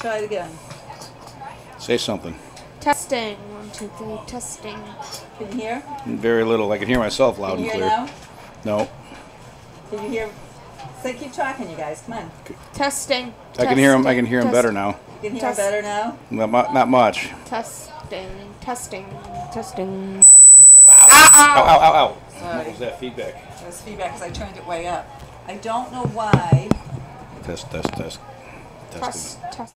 Try it again. Say something. Testing. 1, 2, 3. Testing. Can you hear? Very little. I can hear myself loud Can you and hear clear. now? No. Can you hear? So keep talking, you guys. Come on. Testing. I can hear him. I can hear him better now. You can hear him better now? Not much. Testing. Testing. Testing. Ow, ow, ow, ow. Sorry. What was that feedback? That was feedback because I turned it way up. I don't know why. Test, test, test. Test. Test.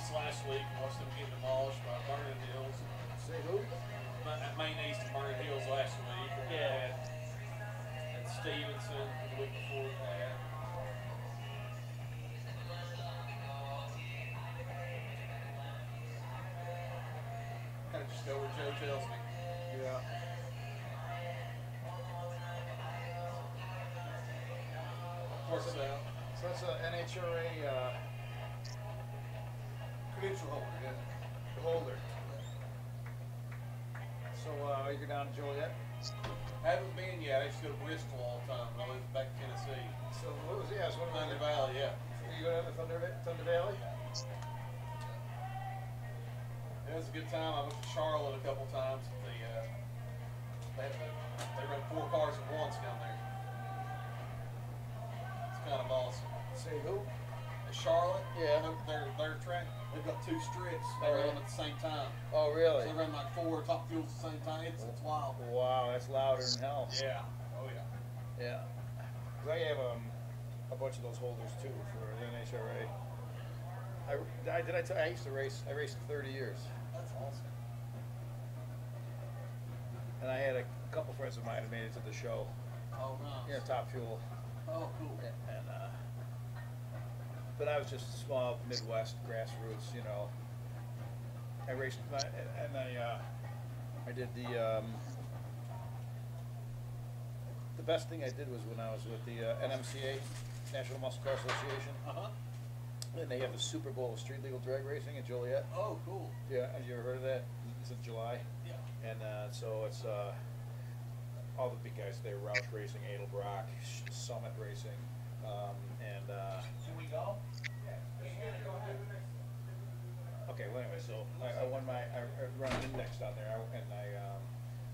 East last week and watched them get demolished by Burning Hills. Say who? At Main East and Burning Hills last week. And Yeah. At Stevenson the week before that. Kind of just go where Joe tells me. Yeah. Works out. So that's an NHRA Credential holder, yeah. holder. So you go down to Joliet? Haven't been yet. I used to go to Bristol all the time when I lived back in Tennessee. So what was yeah? So what Thunder Valley, yeah. You go down to Thunder Valley? It was a good time. I went to Charlotte a couple times. They run 4 cars at once down there. It's kind of awesome. Say who? In Charlotte, Yeah. their track, they've got 2 strips. They Oh, run really? them at the same time. Oh, So really? they run like 4 top fuels at the same time. It's wild. Wow, that's louder than hell. Yeah. Oh yeah. Yeah. 'Cause I have a bunch of those holders too for the NHRA. Did I tell you, I used to race? I raced 30 years. That's awesome. And I had a couple friends of mine that made it to the show. Oh nice. Yeah, Top Fuel. Oh cool. And but I was just small Midwest grassroots, you know. I raced and I did the best thing I did was when I was with the NMCA, National Muscle Car Association, Uh-huh. and they have the Super Bowl of street legal drag racing in Joliet. Oh cool. Yeah, have you ever heard of that? It's in July. Yeah. And so it's all the big guys there: Roush Racing, Edelbrock, Summit Racing, and. Can we go? Okay, well anyway, so I won I run an index down there, and I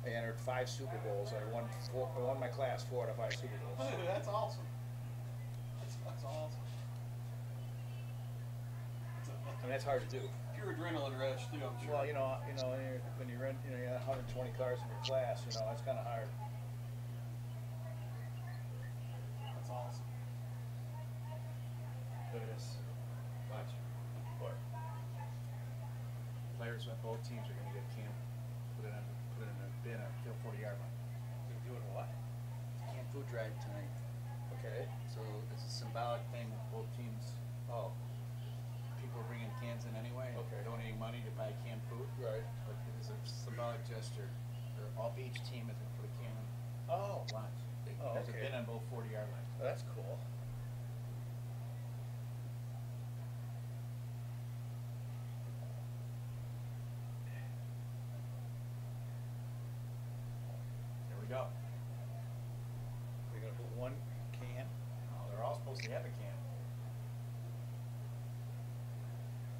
entered 5 Super Bowls. I won my class 4 out of 5 Super Bowls. Dude, that's awesome. That's awesome. And that's hard to do. Pure adrenaline rush too, I'm sure. Well, you know, when you run, you have 120 cars in your class, that's kind of hard. That's awesome. Look at this. Watch. What? Players with both teams are going to get camp, put it in a bin at field 40-yard line. You're doing what? Camp food drive tonight. Okay. So it's a symbolic thing. Both teams, Oh, people are bringing cans in anyway. Okay. Donating money to buy canned food. right. But it is a symbolic gesture. Each team is going to put a can in Oh, lunch. Oh, There's okay. a bin on both 40-yard lines. that's cool. There we go. We're gonna put 1 can. Oh, they're all supposed to have a can.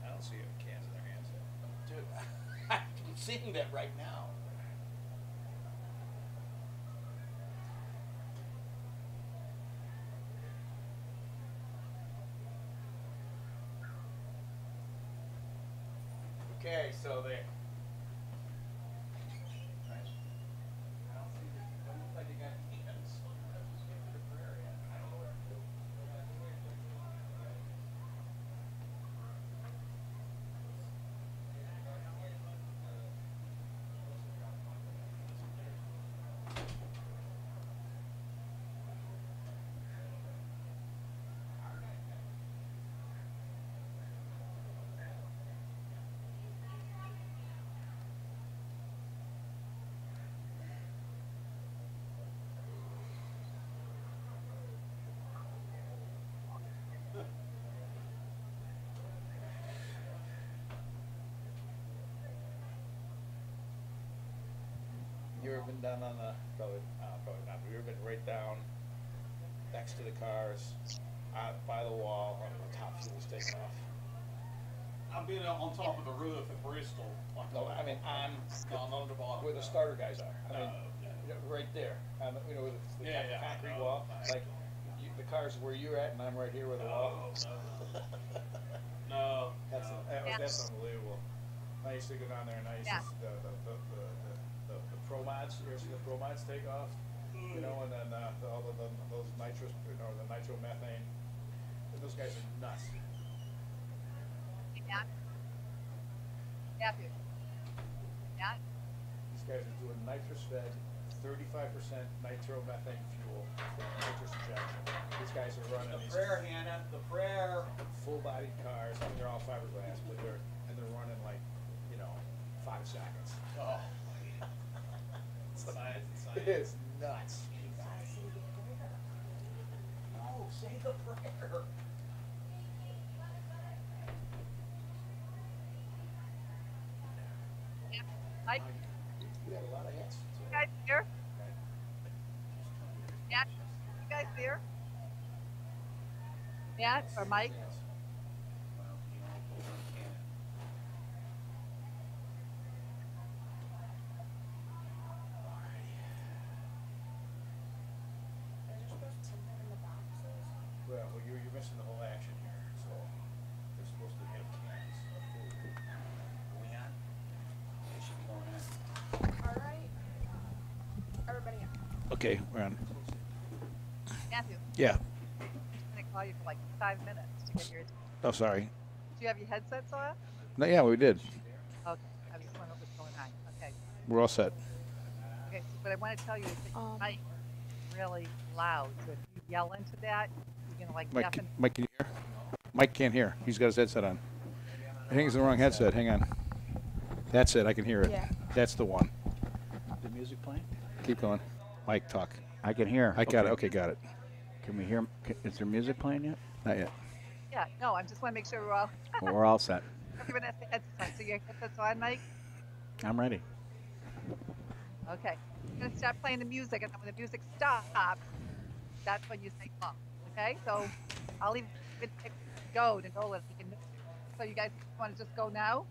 I don't see any cans in their hands. Dude, I'm seeing that right now. Okay, so they. Nice. I don't see this. Don't look like they got cans. Just get to the prairie. I don't know what to do. You ever been down on the probably not. You ever been right down next to the cars, by the wall, on the top fuel's taken off? I've been on top of the roof at Bristol. Like No, I mean on on the bottom. where the starter guys are. I mean, yeah. right there. Where the Yeah, yeah, concrete I know. wall. Like the cars where you're at, and I'm right here where the wall. No. That's unbelievable. I used to go down there, and I used to the pro mods. You ever see the pro mods take off? You know, and then those nitrous, the nitromethane. Those guys are nuts. Yeah. Matthew. Matt? These guys are doing nitrous-fed, 35% nitromethane fuel for nitrous injection. These guys are running The these prayer, Hannah. The prayer. full-bodied cars. I mean, they're all fiberglass, but they're running like, 5 seconds. Oh. Science and science. It is nuts. You gotta say the prayer. No, say the prayer. Mike? We had a lot of hits. You guys here? Matt? You guys here? Matt or Mike? Well, hold on, Hannah. Well, you're missing the whole action here. So they're supposed to have cans of food. Are we on? They should be going on. All right. Everybody up. Okay, we're on. Matthew, Yeah. I'm going to call you for like 5 minutes to get your. Oh, sorry. Do you have your headsets on? No, yeah, we did. Okay. I just wondering what was going on. Okay. We're all set. Okay. So what I want to tell you is that your Um, mic is really loud. So if you yell into that, you're going to like Mike, deafen. Mike, can you hear? Mike can't hear. He's got his headset on. I think it's the wrong headset. Hang on. That's it. I can hear it. Yeah. That's the one. The music playing? Keep going. Mike, talk. I can hear. I got it. Okay, got it. Can we hear? Is there music playing yet? Not yet. Yeah. No, I just want to make sure we're all. Well, we're all set. Everyone has the headsets on. So your headsets on, Mike? I'm ready. Okay. I'm going to start playing the music, and then when the music stops, that's when you say go. Okay? So I'll leave it to go to Nolan. He can. So you guys want to just go now?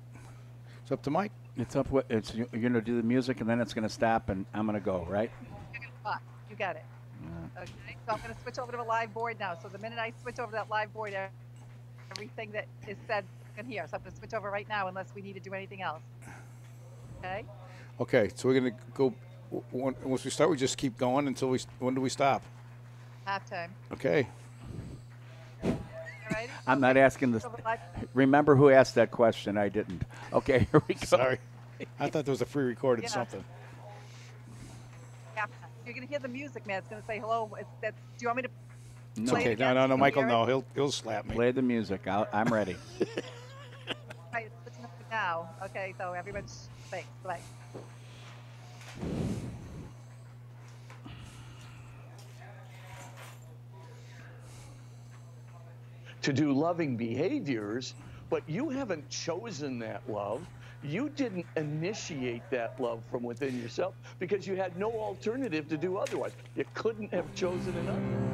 It's up to Mike. It's up. You're gonna do the music, and then it's gonna stop, and I'm gonna go. Right? You're going to talk. You got it. Okay. So I'm going to switch over to a live board now. So the minute I switch over to that live board, everything that is said you can hear. So I'm going to switch over right now unless we need to do anything else. Okay? Okay, so we're gonna go. Once we start, we just keep going until we. When do we stop? Halftime. Okay. All right? I'm not asking this. So the live- Remember who asked that question? I didn't. Okay, here we go. Sorry. I thought there was a pre-recorded Yeah. something. halftime. You're going to hear the music, man. It's going to say hello. Do you want me to No. play it Okay, again? no, Can you Michael, hear no, it? he'll slap me. Play the music. I'm ready. Right, it's switching up now. Okay, so everyone's thanks. Bye. To do loving behaviors, but you haven't chosen that love. You didn't initiate that love from within yourself because you had no alternative to do otherwise. You couldn't have chosen another.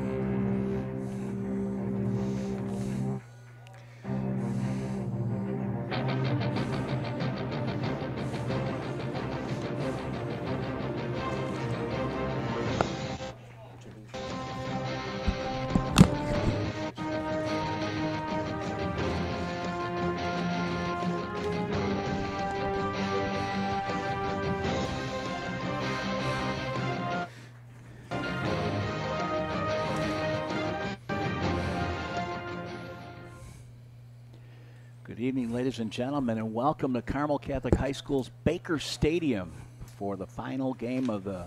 Good evening, ladies and gentlemen, and welcome to Carmel Catholic High School's Baker Stadium for the final game of the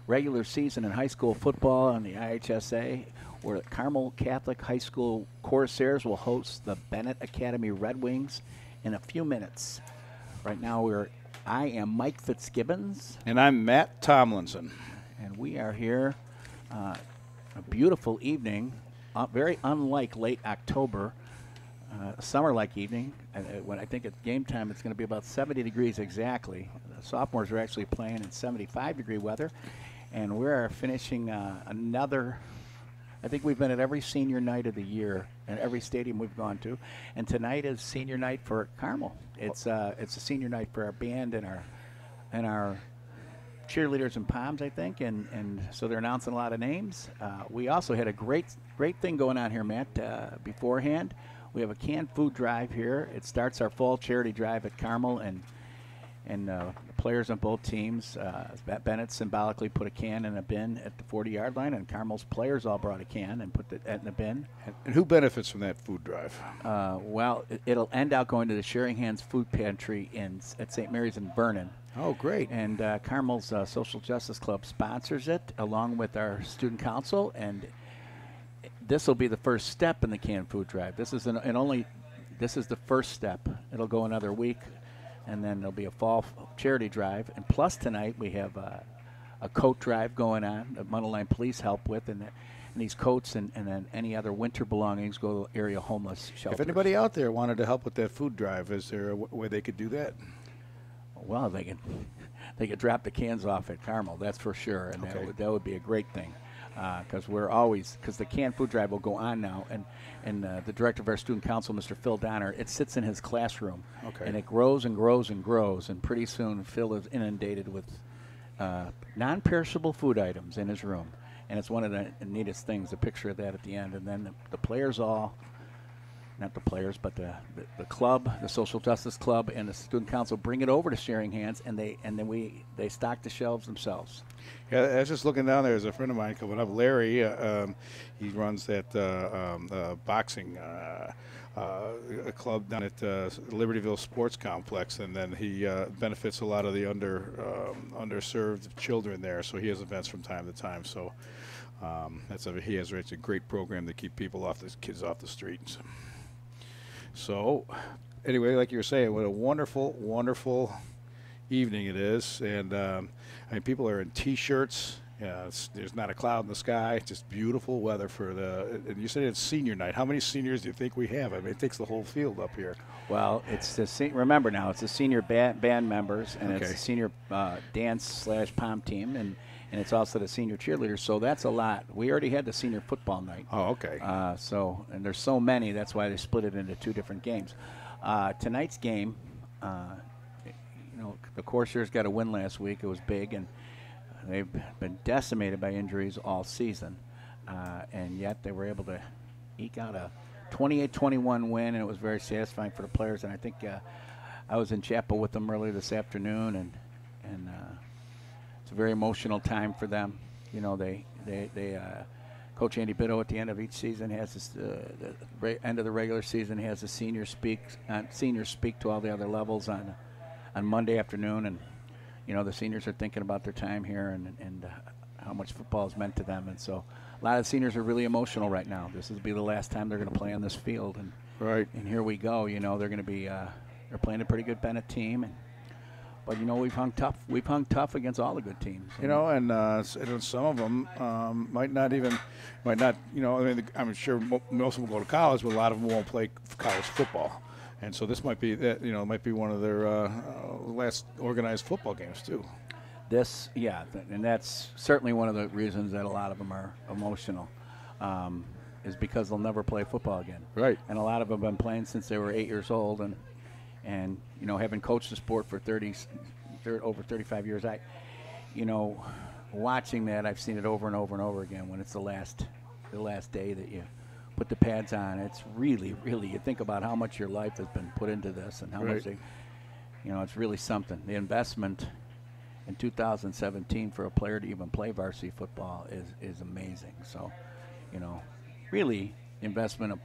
regular season in high school football on the IHSA, where Carmel Catholic High School Corsairs will host the Benet Academy Red Wings in a few minutes. Right now, I am Mike Fitzgibbons, And I'm Matt Tomlinson. and we are here. A beautiful evening, very unlike late October. Summer-like evening. When I think at game time, it's going to be about 70 degrees exactly. The sophomores are actually playing in 75-degree weather, and we're finishing another. I think we've been at every senior night of the year and every stadium we've gone to, and tonight is senior night for Carmel. It's a senior night for our band and our cheerleaders and poms, I think, and so they're announcing a lot of names. We also had a great thing going on here, Matt, beforehand. We have a canned food drive here. It starts our fall charity drive at Carmel, and the players on both teams. Benet symbolically put a can in a bin at the 40-yard line, and Carmel's players all brought a can and put it in the bin. And who benefits from that food drive? Well, it'll end out going to the Sharing Hands Food Pantry at St. Mary's in Vernon. Oh, great. And Carmel's Social Justice Club sponsors it, along with our student council, and this will be the first step in the canned food drive. This is the first step. It'll go another week, and then there'll be a fall charity drive. And plus tonight we have a coat drive going on that Mundelein Police help with, and these coats and then any other winter belongings go to area homeless shelters. If anybody out there wanted to help with that food drive, is there a way they could do that? Well, they could drop the cans off at Carmel, that's for sure, and Okay. that would be a great thing, because the canned food drive will go on now, and the director of our student council, Mr. Phil Donner, it sits in his classroom, Okay. and it grows and grows and grows, and pretty soon Phil is inundated with non-perishable food items in his room, and it's one of the neatest things, a picture of that at the end, and then the players all. Not the players, but the club, the Social Justice Club, and the Student Council bring it over to Sharing Hands, and they stock the shelves themselves. Yeah, I was just looking down there. There's a friend of mine coming up, Larry. He runs that boxing a club down at Libertyville Sports Complex, and then he benefits a lot of the underserved children there. So he has events from time to time. So it's a great program to keep kids off the streets. So, anyway, like you were saying, what a wonderful, wonderful evening it is. And, I mean, people are in T-shirts. There's not a cloud in the sky. It's just beautiful weather and you said it's senior night. How many seniors do you think we have? I mean, it takes the whole field up here. Well, remember now, it's the senior band members, and Okay. it's the senior dance/pom team, and it's also the senior cheerleaders, so that's a lot. We already had the senior football night. Oh, okay. And there's so many, that's why they split it into two different games. Tonight's game, the Corsairs got a win last week. It was big, and they've been decimated by injuries all season, and yet they were able to eke out a 28-21 win, and it was very satisfying for the players. And I think I was in chapel with them earlier this afternoon, and it's a very emotional time for them. You know, they Coach Andy Bitto at the end of each season has this, end of the regular season has the seniors speak to all the other levels on Monday afternoon, and you know the seniors are thinking about their time here and how much football has meant to them, and so a lot of the seniors are really emotional right now. This will be the last time they're going to play on this field, and right. And here we go. You know they're going to be they're playing a pretty good Benet team, but you know we've hung tough. We've hung tough against all the good teams. You know, and some of them might not. You know, I mean, I'm sure most of them go to college, but a lot of them won't play college football. And so this might be that. You know, might be one of their last organized football games too. And that's certainly one of the reasons that a lot of them are emotional, is because they'll never play football again. Right. And a lot of them have been playing since they were 8 years old, and you know, having coached the sport for over 35 years, watching that, I've seen it over and over and over again. When it's the last day that you put the pads on, it's really, really, you think about how much your life has been put into this and how much it's really something. The investment in 2017 for a player to even play varsity football is amazing. So, you know, really investment of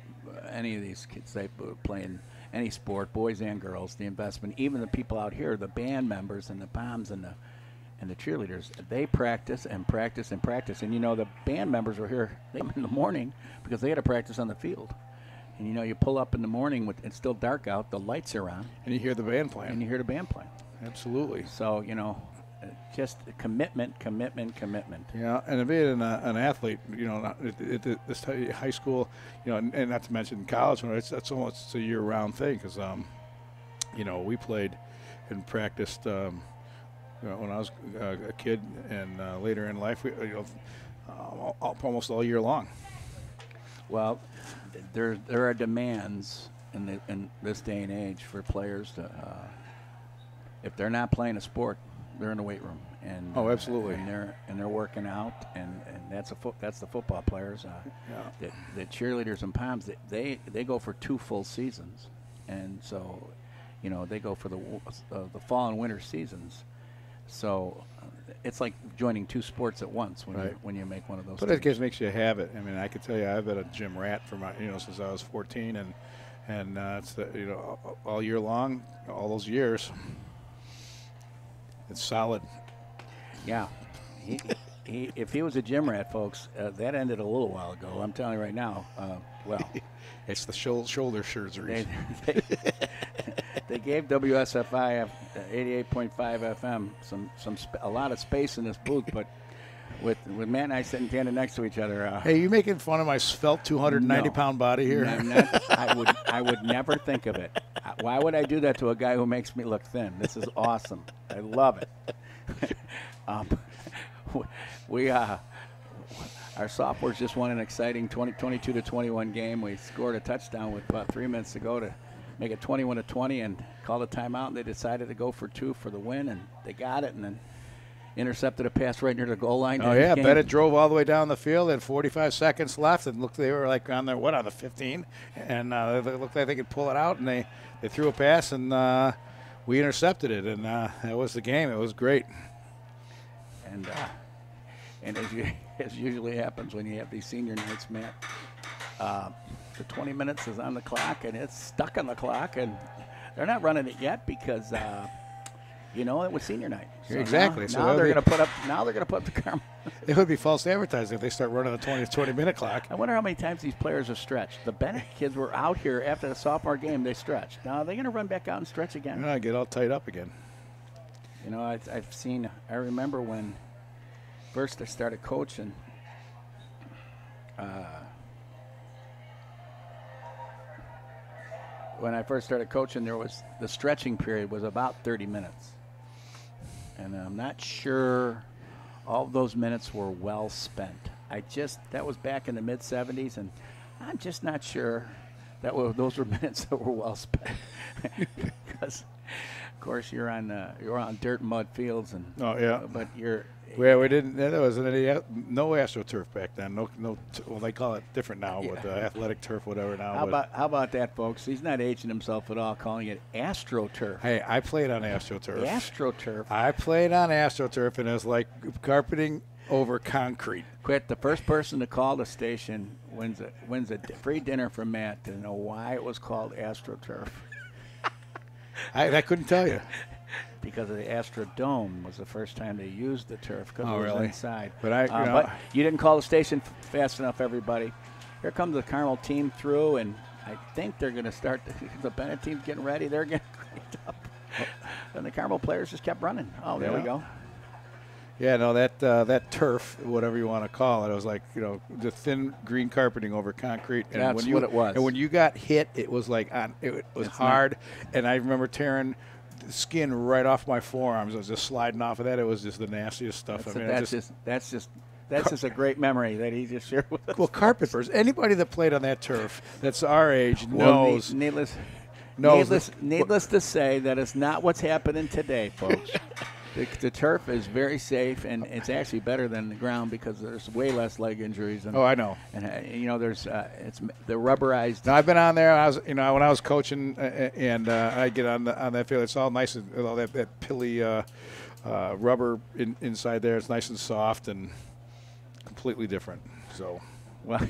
any of these kids they play in any sport, boys and girls, the investment, even the people out here, the band members and the POMs and the cheerleaders, they practice and practice and practice. And, you know, the band members were here in the morning because they had to practice on the field. And, you know, you pull up in the morning, it's still dark out, the lights are on. And you hear the band playing. Absolutely. So, you know, just commitment. Yeah, and being an athlete, you know, at this high school, you know, and not to mention college, that's almost a year-round thing because, you know, we played and practiced when I was a kid and later in life, almost all year long. Well, there are demands in this day and age for players to, if they're not playing a sport, they're in the weight room, and absolutely, and they're working out, and that's the football players. The cheerleaders and POMs, they go for 2 full seasons, and so, you know, they go for the fall and winter seasons, So it's like joining two sports at once when you make one of those. But teams. it just makes you a habit. I mean, I could tell you, I've been a gym rat for since I was 14, and it's all year long, all those years. It's solid. Yeah. If he was a gym rat, folks, that ended a little while ago. I'm telling you right now. It's the shoulder surgery. They gave WSFI 88.5 FM a lot of space in this booth, but with Matt and I sitting standing next to each other. Hey, you making fun of my svelte 290-pound body here? No, I'm not. I would never think of it. Why would I do that to a guy who makes me look thin? This is awesome. I love it. Our Sophomores just won an exciting 22-21 game. We scored a touchdown with about 3 minutes to go to make it 21-20 and called a timeout, and they decided to go for 2 for the win, and they got it, and then intercepted a pass right near the goal line. Oh, yeah, Benet drove all the way down the field, had 45 seconds left, and looked, they were like on the 15, and they looked like they could pull it out, and they threw a pass, and we intercepted it, and that was the game. It was great. And as usually happens when you have these senior nights, Matt, the 20 minutes is on the clock, and it's stuck on the clock, and they're not running it yet because it was senior night. So exactly. Now they're going to put up. Now they're going to put up the camera. It would be false advertising if they start running the 20-minute clock. I wonder how many times these players have stretched. The Benet kids were out here after the sophomore game. They stretched. Now are they going to run back out and stretch again? Yeah, get all tight up again. I remember when first I started coaching. When I first started coaching, the stretching period was about 30 minutes. And I'm not sure all of those minutes were well spent. That was back in the mid-'70s, and I'm just not sure those were minutes that were well spent. Because, of course, you're on dirt and mud fields, and but you're. Well, we didn't. There wasn't any no AstroTurf back then. No. Well, they call it different now, with athletic turf, whatever. Now. How about that, folks? He's not aging himself at all, calling it AstroTurf. Hey, I played on AstroTurf. AstroTurf. I played on AstroTurf, and it was like carpeting over concrete. Quit. The first person to call the station wins a free dinner from Matt to know why it was called AstroTurf. I couldn't tell you. Because of the Astrodome was the first time they used the turf because it was really? inside. But but you didn't call the station fast enough, everybody. Here comes the Carmel team through, and I think they're going to start. The Benet team's getting ready. They're getting cranked up. And the Carmel players just kept running. Oh, there we go. Yeah, no, that turf, whatever you want to call it, was like, the thin green carpeting over concrete. And that's what it was. And when you got hit, it was like it was hard. And I remember tearing skin right off my forearms. I was just sliding off of that. It was just the nastiest stuff. That's just a great memory that he just shared with us. Well, carpet bursts. Anybody that played on that turf that's our age knows. Needless to say, that is not what's happening today, folks. The turf is very safe, and it's actually better than the ground because there's way less leg injuries. I know. And there's it's the rubberized. Now, I've been on there. When I was coaching, and I get on that field. It's all nice and all that pilly rubber inside there. It's nice and soft and completely different. So, well,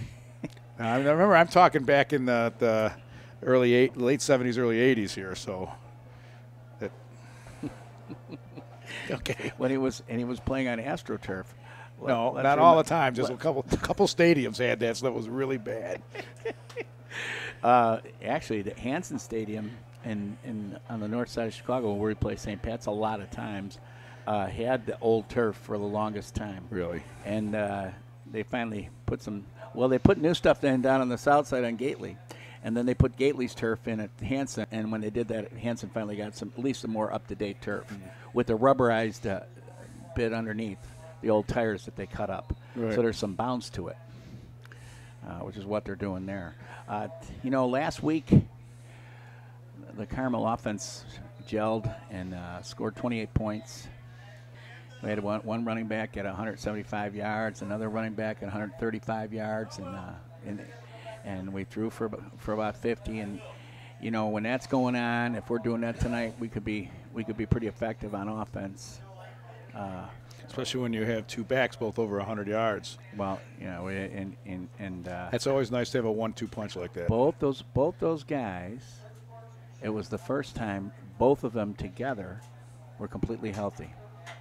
I remember I'm talking back in the late '70s, early '80s here. So. Okay. When he was playing on AstroTurf. No, not all the time. Just a couple stadiums had that, so that was really bad. Actually, the Hanson Stadium on the north side of Chicago, where we play St. Pat's a lot of times, had the old turf for the longest time. Really? And they finally put they put new stuff down on the south side on Gately. And then they put Gately's turf in at Hanson, and when they did that, Hanson finally got at least some more up-to-date turf with the rubberized bit underneath the old tires that they cut up. Right. So there's some bounce to it, which is what they're doing there. Last week the Carmel offense gelled and scored 28 points. We had one running back at 175 yards, another running back at 135 yards, and we threw for about 50. And when that's going on, if we're doing that tonight, we could be pretty effective on offense. Especially when you have two backs both over 100 yards. Well, you know, and That's always nice to have a 1-2 punch like that. both those guys, it was the first time both of them together were completely healthy,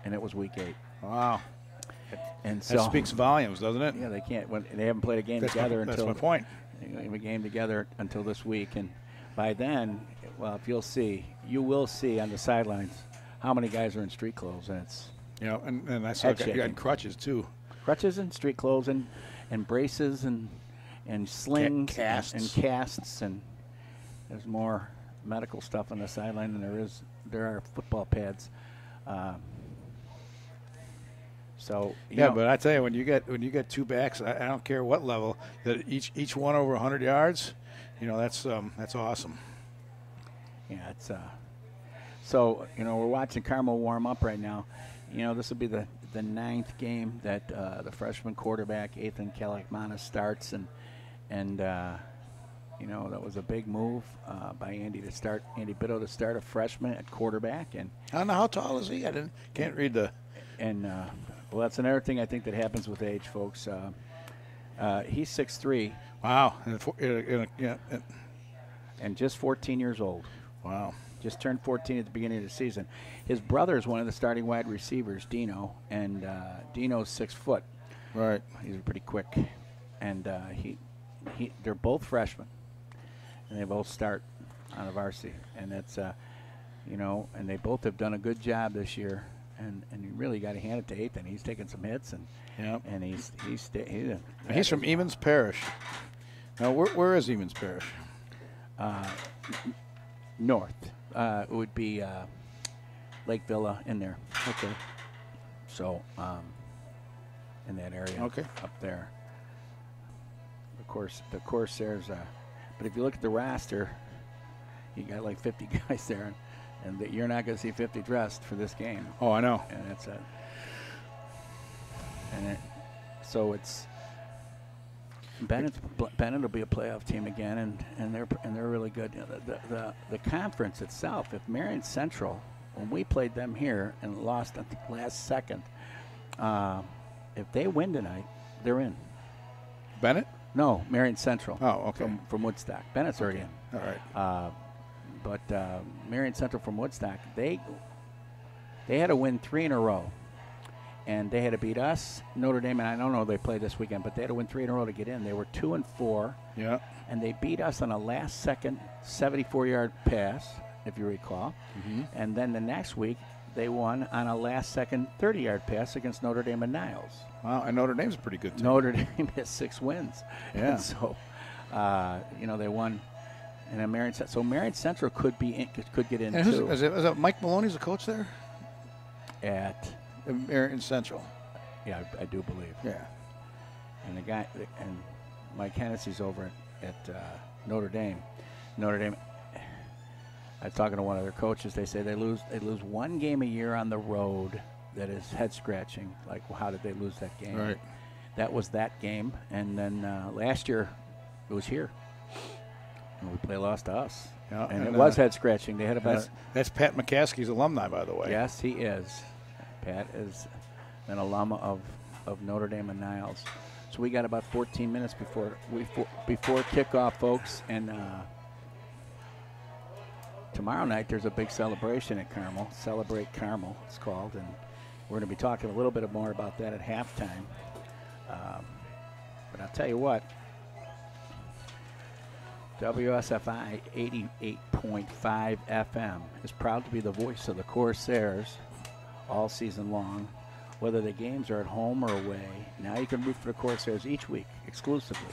and it was week 8. Wow. And so That speaks volumes, doesn't it? Yeah, they can't. They haven't played a game together that's until my point. a game together until this week, and by then, well, if you will see on the sidelines how many guys are in street clothes, and it's and I saw you got crutches too. crutches and street clothes and braces and slings and casts, and there's more medical stuff on the sideline than there are football pads. So but I tell you, when you get two backs, I don't care what level, that each one over 100 yards, that's awesome. Yeah, it's so we're watching Carmel warm up right now. This will be the 9th game that the freshman quarterback Ethan Kalakmanis starts, and that was a big move by Andy Bitto to start a freshman at quarterback. And I don't know, how tall is he? Can't read the. And well, that's another thing I think that happens with age, folks. He's 6'3". Wow. And just 14 years old. Wow. Just turned 14 at the beginning of the season. His brother is one of the starting wide receivers, Dino, and Dino's 6 foot. Right. He's pretty quick, and they're both freshmen, and they both start on the varsity, and it's and they both have done a good job this year, and you really got to hand it to Ethan. He's taking some hits, and he's from Emmons Parish. Now, where is Emmons Parish? North. It would be Lake Villa in there. Okay. So, in that area. Okay. Up there. Of course, the Corsairs. But if you look at the roster, you got like 50 guys there, and you're not going to see 50 dressed for this game. Oh, I know. And that's it. So it's. Benet will be a playoff team again, and they're really good. The conference itself, if Marion Central, when we played them here and lost at the last second, if they win tonight, they're in. Benet? No, Marion Central. Oh, okay. From Woodstock. Bennett's already in. All right. But Marion Central from Woodstock, they had to win 3 in a row. And they had to beat us, Notre Dame, and I don't know if they played this weekend, but they had to win 3 in a row to get in. They were 2-4. Yeah. And they beat us on a last-second 74-yard pass, if you recall. Mm-hmm. And then the next week, they won on a last-second 30-yard pass against Notre Dame and Niles. Wow, and Notre Dame's a pretty good team. Notre Dame has 6 wins. Yeah. And so, they won. And Marion Central could get in, and too. Is it Mike Maloney's the coach there? At Marion Central. Yeah, I do believe. Yeah. And Mike Hennessy's over at Notre Dame. Notre Dame. I was talking to one of their coaches. They say they lose one game a year on the road that is head scratching. Like, well, how did they lose that game? Right. That was that game, and then last year it was here, and we lost to us. Yeah, and it was head scratching. They had about that's Pat McCaskey's alumni, by the way. Yes, he is. Pat is an alum of Notre Dame and Niles. So we got about 14 minutes before kickoff, folks. And tomorrow night there's a big celebration at Carmel. Celebrate Carmel, it's called. And we're going to be talking a little bit more about that at halftime. But I'll tell you what. WSFI 88.5 FM is proud to be the voice of the Corsairs all season long, whether the games are at home or away. Now you can root for the Corsairs each week exclusively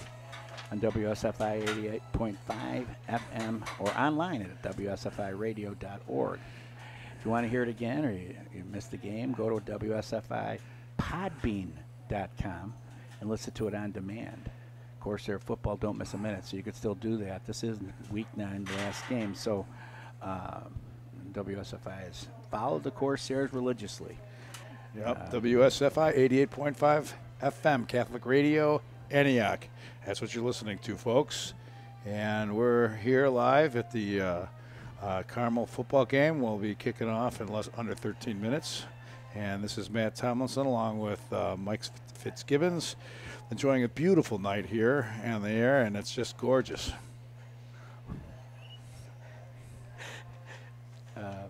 on WSFI 88.5 FM or online at WSFIradio.org. If you want to hear it again or you missed the game, go to WSFIPodbean.com and listen to it on demand. Corsair football, don't miss a minute, so you could still do that. This is week 9, the last game, so WSFI has followed the Corsairs religiously. Yep, WSFI 88.5 FM, Catholic Radio, Antioch. That's what you're listening to, folks. And we're here live at the Carmel football game. We'll be kicking off in under 13 minutes. And this is Matt Tomlinson along with Mike Fitzgibbons, enjoying a beautiful night here on the air, and it's just gorgeous.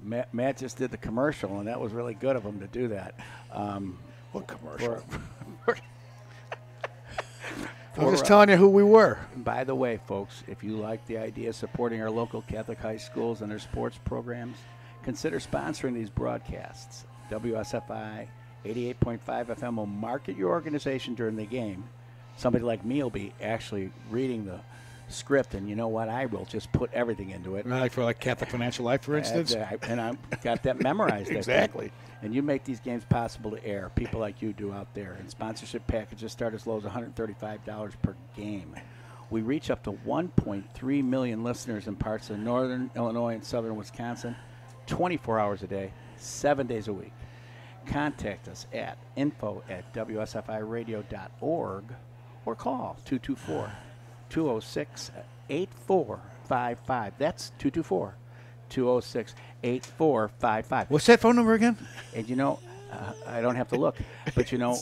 Matt just did the commercial, and that was really good of him to do that. What commercial? I For, was just telling you who we were. By the way, folks, if you like the idea of supporting our local Catholic high schools and their sports programs, consider sponsoring these broadcasts. WSFI 88.5 FM will market your organization during the game. Somebody like me will be actually reading the script, and you know what? I will just put everything into it. Like for Catholic Financial Life, for instance? And I've got that memorized. Exactly. And you make these games possible to air, people like you do out there. And sponsorship packages start as low as $135 per game. We reach up to 1.3 million listeners in parts of northern Illinois and southern Wisconsin, 24 hours a day, 7 days a week. Contact us at info@wsfiradio.org or call 224-206-8455. That's 224-206-8455. What's that phone number again? And you know, I don't have to look, but you know,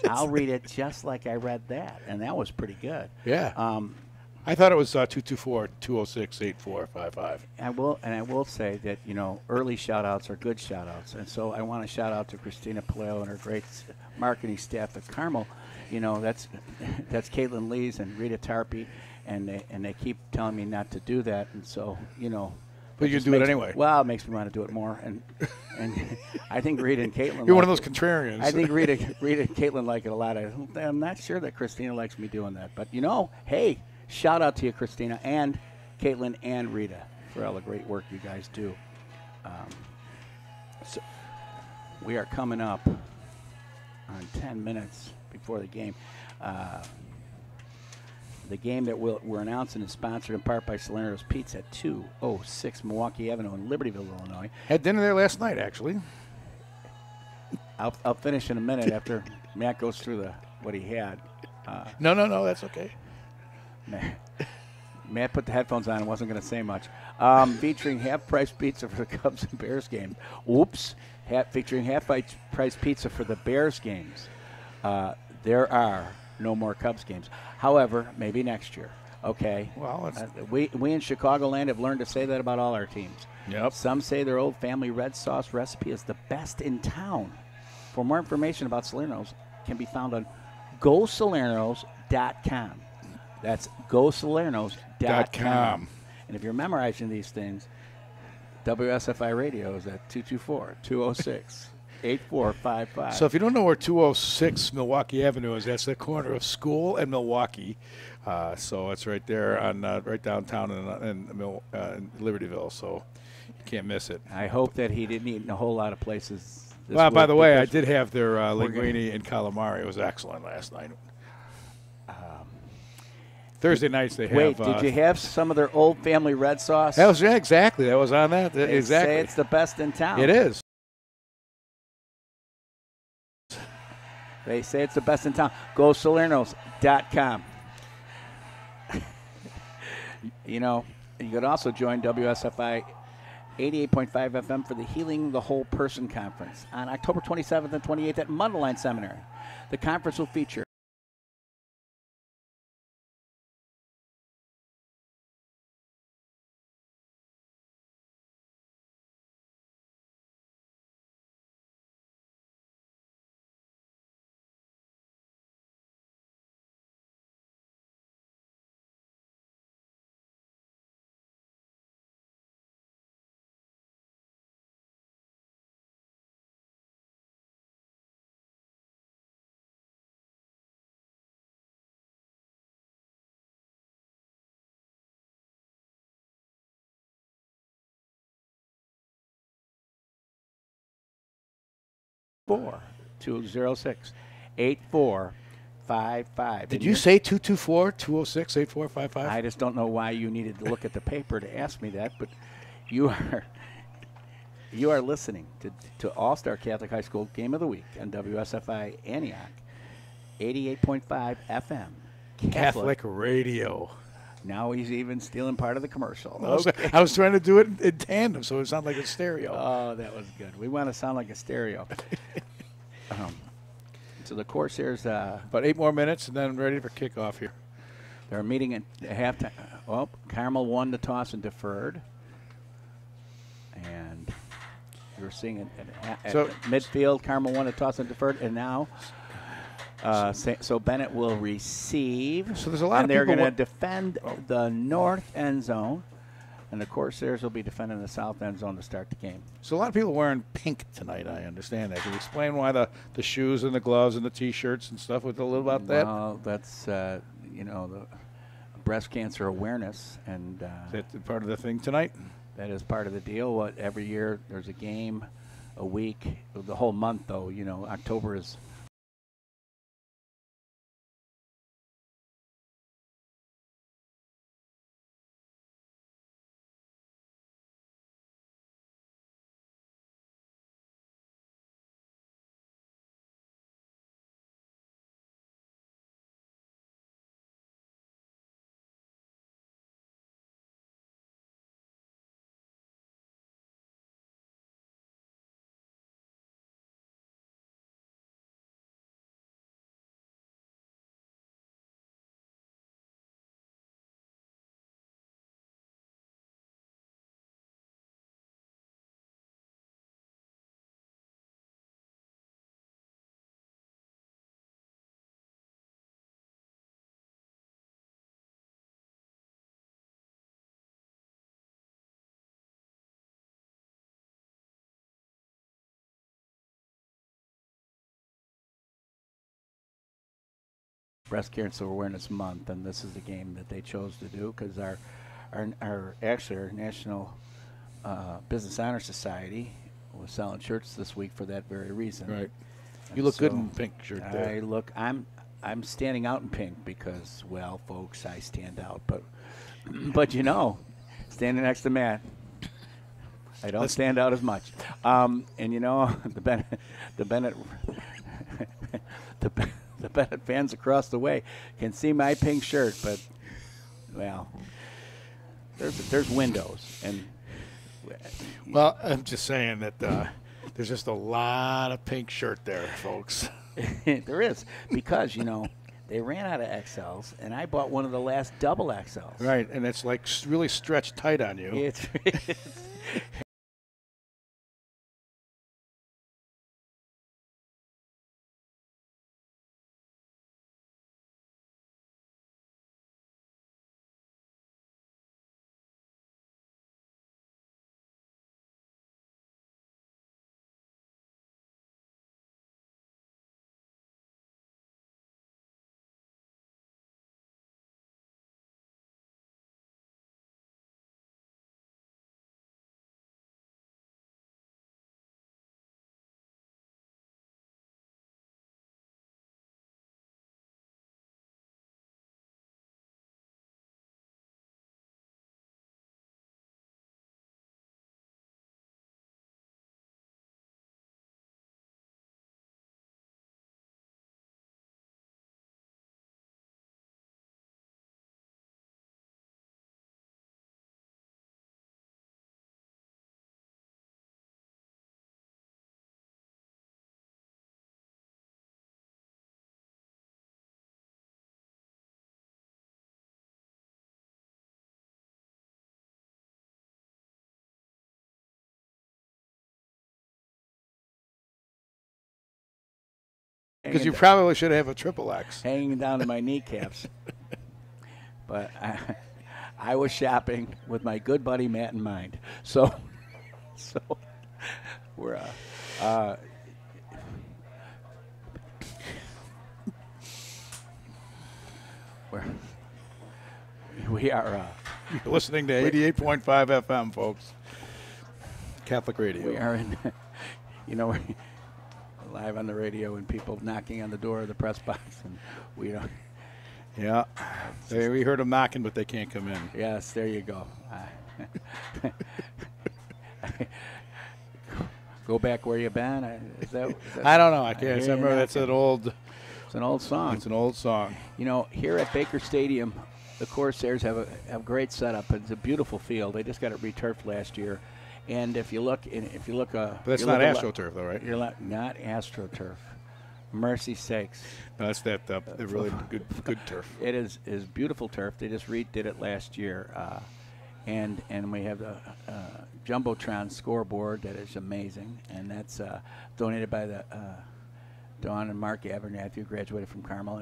I'll read it just like I read that, and that was pretty good. Yeah. I thought it was 224-206-8455. I will say that, you know, early shout-outs are good shout-outs, and so I want to shout out to Christina Paleo and her great marketing staff at Carmel. You know, that's Caitlin Lees and Rita Tarpey, and they keep telling me not to do that, and so, you know. But you can do it anyway. Well, it makes me want to do it more, and I think Rita and Caitlin. You're one of those contrarians. I think Rita and Caitlin like it a lot. I'm not sure that Christina likes me doing that, but you know, hey, shout out to you, Christina and Caitlin and Rita, for all the great work you guys do. So we are coming up on 10 minutes before the game. The game that we're announcing is sponsored in part by Salerno's Pizza at 206 Milwaukee Avenue in Libertyville, Illinois. Had dinner there last night, actually. I'll finish in a minute after Matt goes through what he had. No, that's okay. Matt put the headphones on and wasn't going to say much. Featuring half-price pizza for the Cubs and Bears game. Oops. Featuring half-price pizza for the Bears games. There are no more Cubs games. However, maybe next year. Okay. Well, we in Chicagoland have learned to say that about all our teams. Yep. Some say their old family red sauce recipe is the best in town. For more information about Salerno's, can be found on gosalernos.com. That's gosalernos.com. And if you're memorizing these things, WSFI Radio is at 224-206-8455. So if you don't know where 206 Milwaukee Avenue is, that's the corner of School and Milwaukee. So it's right there on right downtown in Libertyville. So you can't miss it. I hope that he didn't eat in a whole lot of places. Well, by the way, I did have their linguine and calamari. It was excellent last night. Thursday nights they have. Wait, did you have some of their old family red sauce? That was exactly. That was on that. They exactly. say it's the best in town. It is. They say it's the best in town. GoSalernos.com. You know, you could also join WSFI 88.5 FM for the Healing the Whole Person Conference on October 27th and 28th at Mundelein Seminary. The conference will feature Four 206-8455. Did you say 224-206-8455? I just don't know why you needed to look at the paper to ask me that, but you are listening to All-Star Catholic High School Game of the Week on WSFI Antioch, 88.5 FM. Catholic Radio. Now he's even stealing part of the commercial. Okay. I was trying to do it in tandem, so it sounded like a stereo. Oh, that was good. We want to sound like a stereo. So the Corsairs, About 8 more minutes, and then ready for kickoff here. they're meeting at halftime. Oh, Carmel won the toss and deferred. And you're seeing it at midfield. Carmel won the toss and deferred. And now, so Benet will receive. So there's a lot and of they're people going to defend the north end zone. And the Corsairs will be defending the south end zone to start the game. So a lot of people wearing pink tonight. I understand that. Can you explain why the shoes and the gloves and the T-shirts and stuff with a little about that? Well, that's the breast cancer awareness, and Is that part of the thing tonight? that is part of the deal. Every year there's a game, a week, the whole month though. October is. Breast Cancer Awareness Month, and this is the game that they chose to do because our National Business Honor Society was selling shirts this week for that very reason. Right. And You look good so in pink shirt there. I'm standing out in pink because, well, folks, I stand out, but standing next to Matt, I don't stand out as much. And the Benet the Benet fans across the way can see my pink shirt, but well, there's windows, and Well, I'm just saying that there's just a lot of pink shirt there, folks. there is, because they ran out of XLs, and I bought one of the last double XLs. Right, and it's like really stretched tight on you. It's Because you probably should have a triple X. hanging down to my kneecaps. But I was shopping with my good buddy Matt in mind. So we're we are You're listening to 88.5 FM, folks. Catholic radio. we are in we're live on the radio and people knocking on the door of the press box, and we don't. Yeah. We heard them knocking, but they can't come in. Yes, there you go. Go back where you been. Is that I don't know. I can't. I hear you remember that's knocking. an old. It's an old song. It's an old song. Here at Baker Stadium, the Corsairs have a great setup. It's a beautiful field. They just got it returfed last year, and if you look, but that's not AstroTurf, though, right? You're not AstroTurf. Mercy sakes! No, that's that the really good turf. It is beautiful turf. They just redid it last year, and we have the jumbotron scoreboard that is amazing, and that's donated by the Dawn and Mark Abernathy, who graduated from Carmel,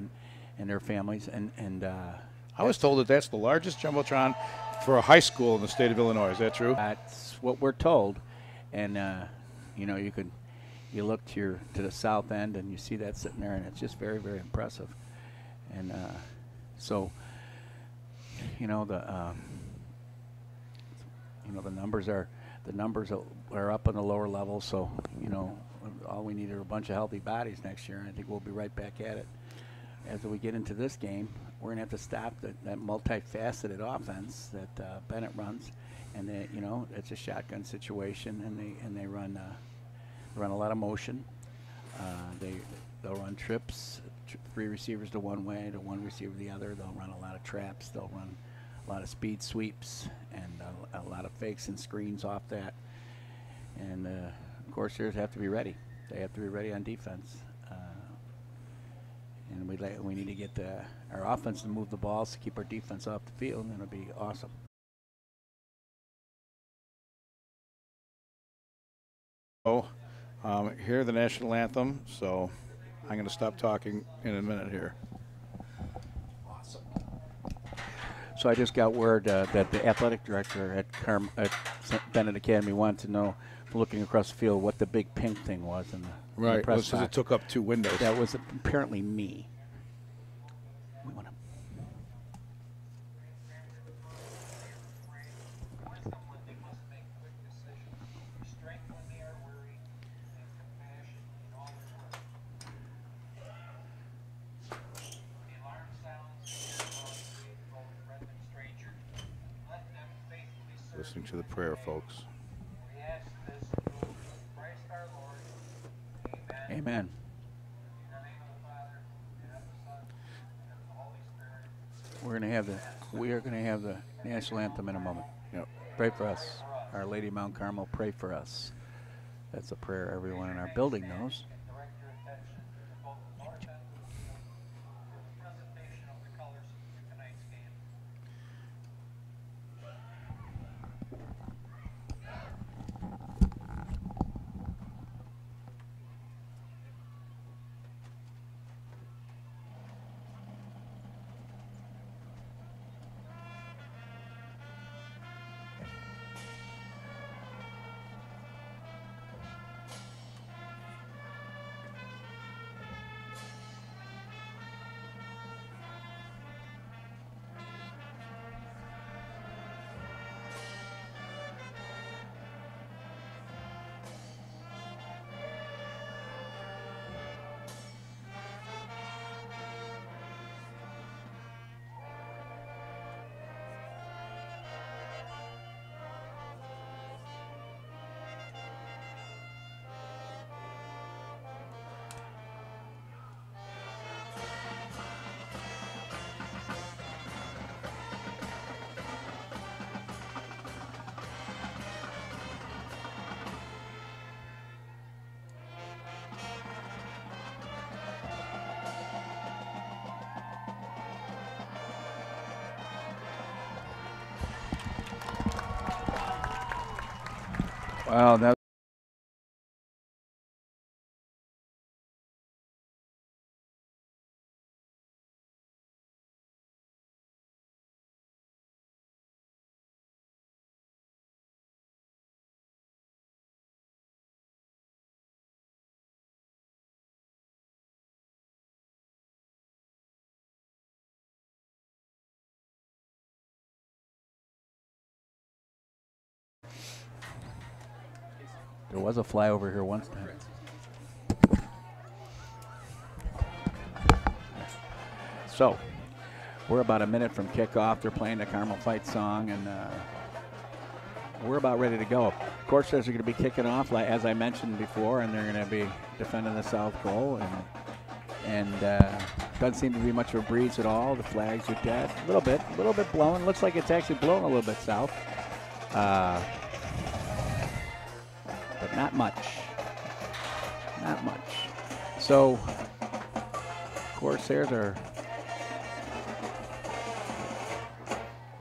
and their families, and I was told that that's the largest jumbotron for a high school in the state of Illinois. Is that true? That's what we're told, and you look to the south end and you see that sitting there, and it's just very, very impressive. And so, the numbers are up on the lower level. So all we need are a bunch of healthy bodies next year, and I think we'll be right back at it. As we get into this game, we're going to have to stop that multifaceted offense that Benet runs, and it's a shotgun situation, and they run a lot of motion. They'll run trips, 3 receivers to one way, to 1 receiver the other. They'll run a lot of traps. They'll run a lot of speed sweeps and a lot of fakes and screens off that. And of course, Corsairs have to be ready. They have to be ready on defense. And we need to get our offense to move the balls to keep our defense off the field, and it'll be awesome. Hear the national anthem, so I'm going to stop talking in a minute here. Awesome. So I just got word that the athletic director at Benet Academy wanted to know, looking across the field, what the big pink thing was in the right. press Well, it took up 2 windows. That was apparently me. Listening to the prayer, folks. Amen. We are going to have the national anthem in a moment. Yep. Pray for us. Our Lady of Mount Carmel, pray for us. That's a prayer everyone in our building knows. Wow, that. There was a flyover here once time. So, we're about a minute from kickoff. They're playing the Carmel Fight song, and we're about ready to go. Corsairs are going to be kicking off, as I mentioned before, and they're going to be defending the south goal. And and doesn't seem to be much of a breeze at all. The flags are dead. A little bit blowing. Looks like it's actually blowing a little bit south. But not much. Not much. So, Corsairs are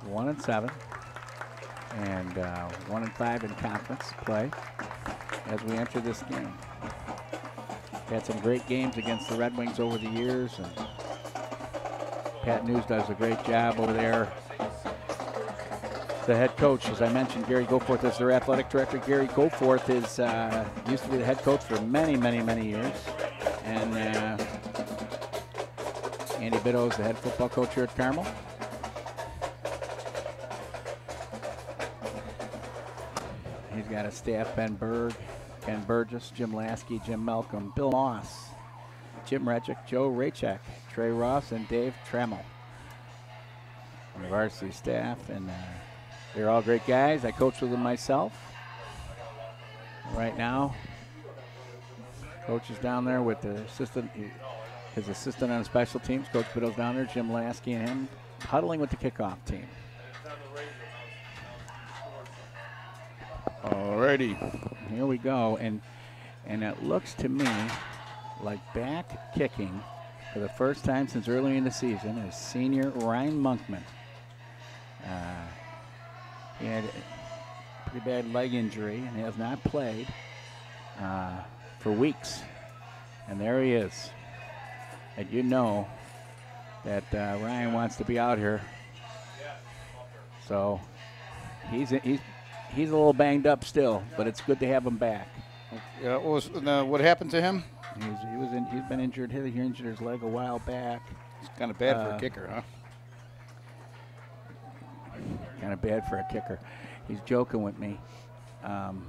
1-7 and 1-5 in conference play as we enter this game. Had some great games against the Red Wings over the years, and Pat News does a great job over there. The head coach, as I mentioned, Gary Goforth is their athletic director. Gary Goforth is used to be the head coach for many, many, many years, and Andy Bitto is the head football coach here at Carmel. He's got a staff: Ben Berg, Ken Burgess, Jim Lasky, Jim Malcolm, Bill Moss, Jim Redgick, Joe Raychek, Trey Ross, and Dave Trammell. On the varsity staff, and they're all great guys. I coach with them myself. Right now, coach is down there with the assistant, his assistant on special teams. Coach Biddle's down there, Jim Lasky and him, huddling with the kickoff team. Alrighty. Here we go, and it looks to me like back kicking for the first time since early in the season is senior Ryan Monkman. He had a pretty bad leg injury and has not played for weeks. And there he is. And you know that Ryan wants to be out here. So he's a little banged up still, but it's good to have him back. Yeah, what happened to him? He's been injured. He injured his leg a while back. It's kind of bad for a kicker, huh? Kind of bad for a kicker. He's joking with me. And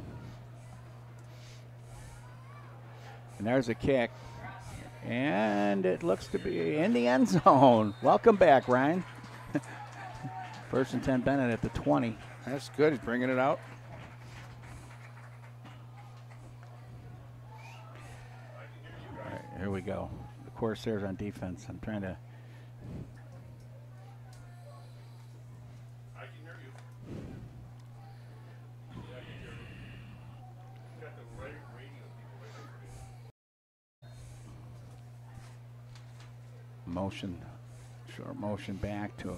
there's a kick. And it looks to be in the end zone. Welcome back, Ryan. First and 10 Benet at the 20. That's good. He's bringing it out. All right, here we go. The Corsairs on defense. I'm trying to. Short motion back to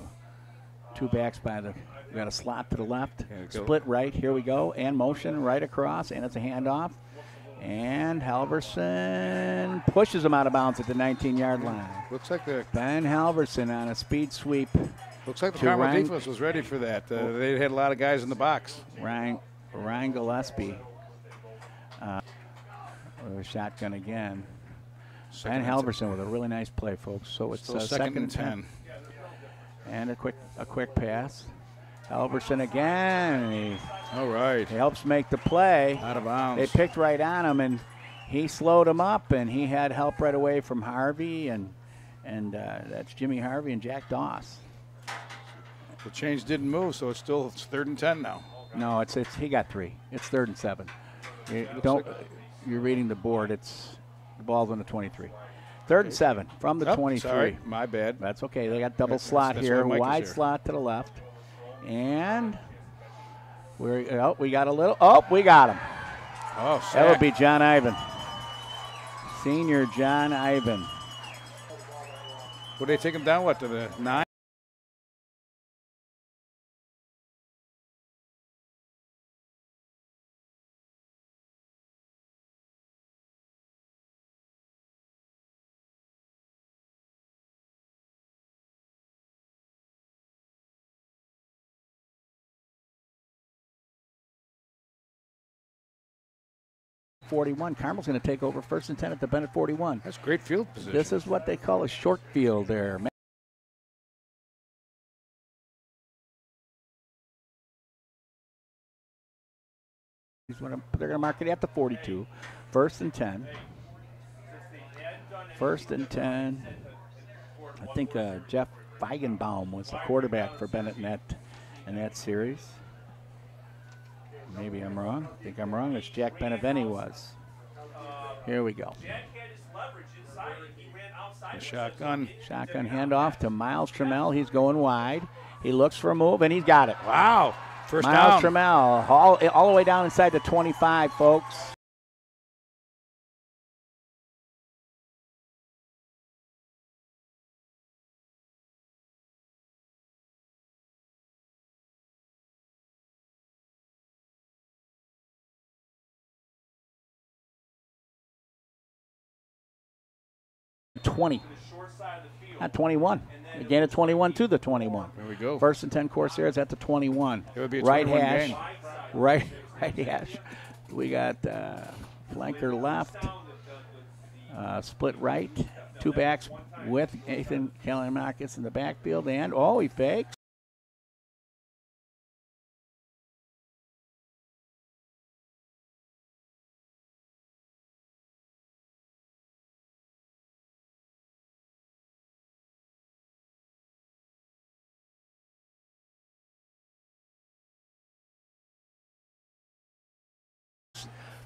two backs by the, we got a slot to the left, split right, here we go, and motion right across, and it's a handoff. And Halverson pushes him out of bounds at the 19-yard line. Looks like Ben Halverson on a speed sweep. Looks like the Carmel defense was ready for that. They had a lot of guys in the box. Ryan Gillespie with a shotgun again. Ben Halverson with a really nice play, folks. So it's second and 10. And a quick pass. Halverson again. All right. He helps make the play. Out of bounds. They picked right on him, and he slowed him up, and he had help right away from Harvey, and that's Jimmy Harvey and Jack Doss. The change didn't move, so it's third and 10 now. No, it's he got 3. It's 3rd and 7. You're reading the board. The ball's on the 23. 3rd and 7 from the 23. Sorry, my bad. That's okay. They got double slot here, wide slot to the left. And we got a little. Oh, we got him. Oh, sack. That would be John Ivan. Senior John Ivan. Would they take him down, to the 9? Carmel's going to take over 1st and 10 at the Benet 41. That's great field position. This is what they call a short field there. They're going to mark it at the 42. 1st and 10. 1st and 10. I think Jeff Feigenbaum was the quarterback for Benet in that series. Maybe I'm wrong. I think I'm wrong. It's Jack Beneveni was. Here we go. Jack had his leverage inside. He ran outside. The shotgun. Shotgun handoff to Miles Trammell. He's going wide. He looks for a move, and he's got it. Wow. First Miles down. Trammell, all the way down inside the 25, folks. Not 21. Again at 21 to the 21. There we go. First and 10 Corsairs at the 21. It would be a right 21 hash. game. Right hash. We got flanker left. Split right. Two backs with Ethan Kalimakis in the backfield. And, he fakes.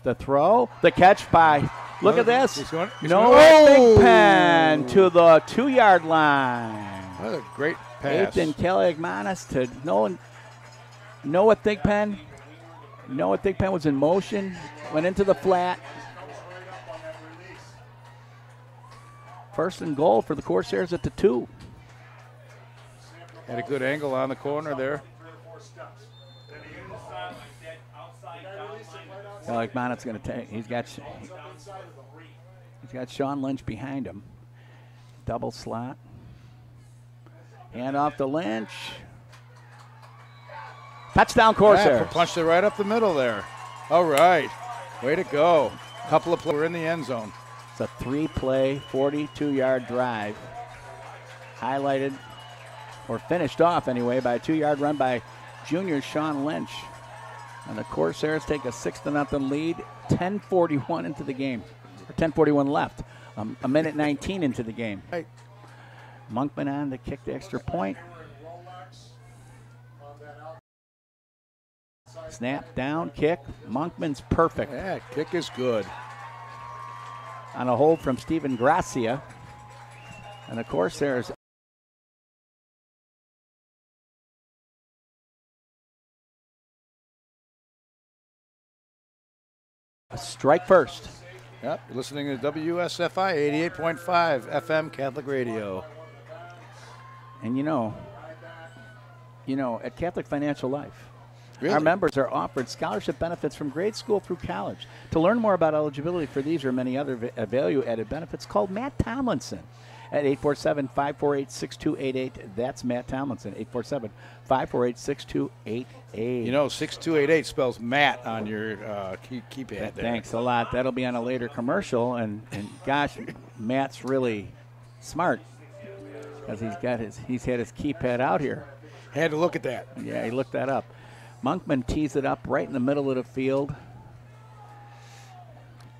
The throw, the catch by, look at this, He's Noah Thigpen to the 2-yard line. What a great pass. Ethan Kaliakmanis to Noah Thigpen. Noah Thigpen was in motion, went into the flat. First and goal for the Corsairs at the 2. Had a good angle on the corner there. Kaliakmanis going to take. He's got Sean Lynch behind him. Double slot. Hand off to Lynch. Touchdown Corsairs. Yeah, punched it right up the middle there. All right. Way to go. Couple of players in the end zone. It's a 3-play, 42-yard drive. Highlighted, or finished off anyway, by a 2-yard run by junior Sean Lynch. And the Corsairs take a 6-0 lead, 10:41 into the game, or 10:41 left, a minute 19 into the game. Hey. Monkman on to kick the extra point. Snap, down, kick. Monkman's perfect. Yeah, kick is good. On a hold from Steven Gracia. And the Corsairs strike first. Yep, you're listening to WSFI 88.5 FM Catholic Radio. And at Catholic Financial Life, Really? our members are offered scholarship benefits from grade school through college. To learn more about eligibility for these or many other value-added benefits, call Matt Tomlinson at 847-548-6288. That's Matt Tomlinson, 847-548-6288. 6288 spells Matt on your keypad there. Thanks a lot. That'll be on a later commercial. And gosh, Matt's really smart because he's had his keypad out here. Had to look at that. Yeah, he looked that up. Monkman tees it up right in the middle of the field.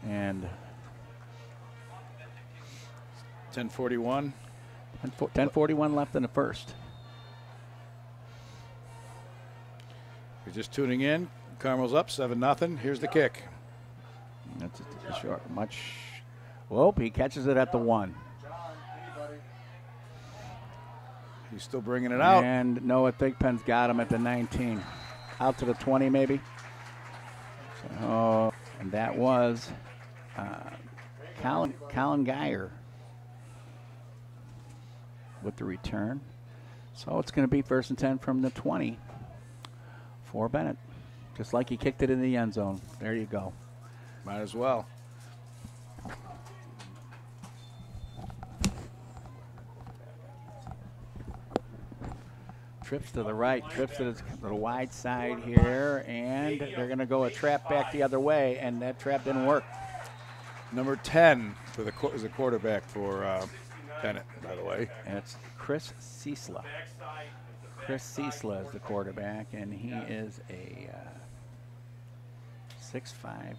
And 10:41. 10:41 left in the first. You're just tuning in. Carmel's up 7-0. Here's the kick. That's a short, he catches it at the 1. He's still bringing it out. And Noah Thigpen's got him at the 19. Out to the 20 maybe. So, and that was Colin Geyer with the return. So it's going to be first and 10 from the 20 for Benet. Just like he kicked it in the end zone. There you go. Might as well. Trips to the right, trips to the wide side here, and they're going to go a trap back the other way, and that trap didn't work. Number 10 is the quarterback for Benet, by the way. And it's Chris Ciesla. Chris Ciesla is the quarterback, and he is a 6'5".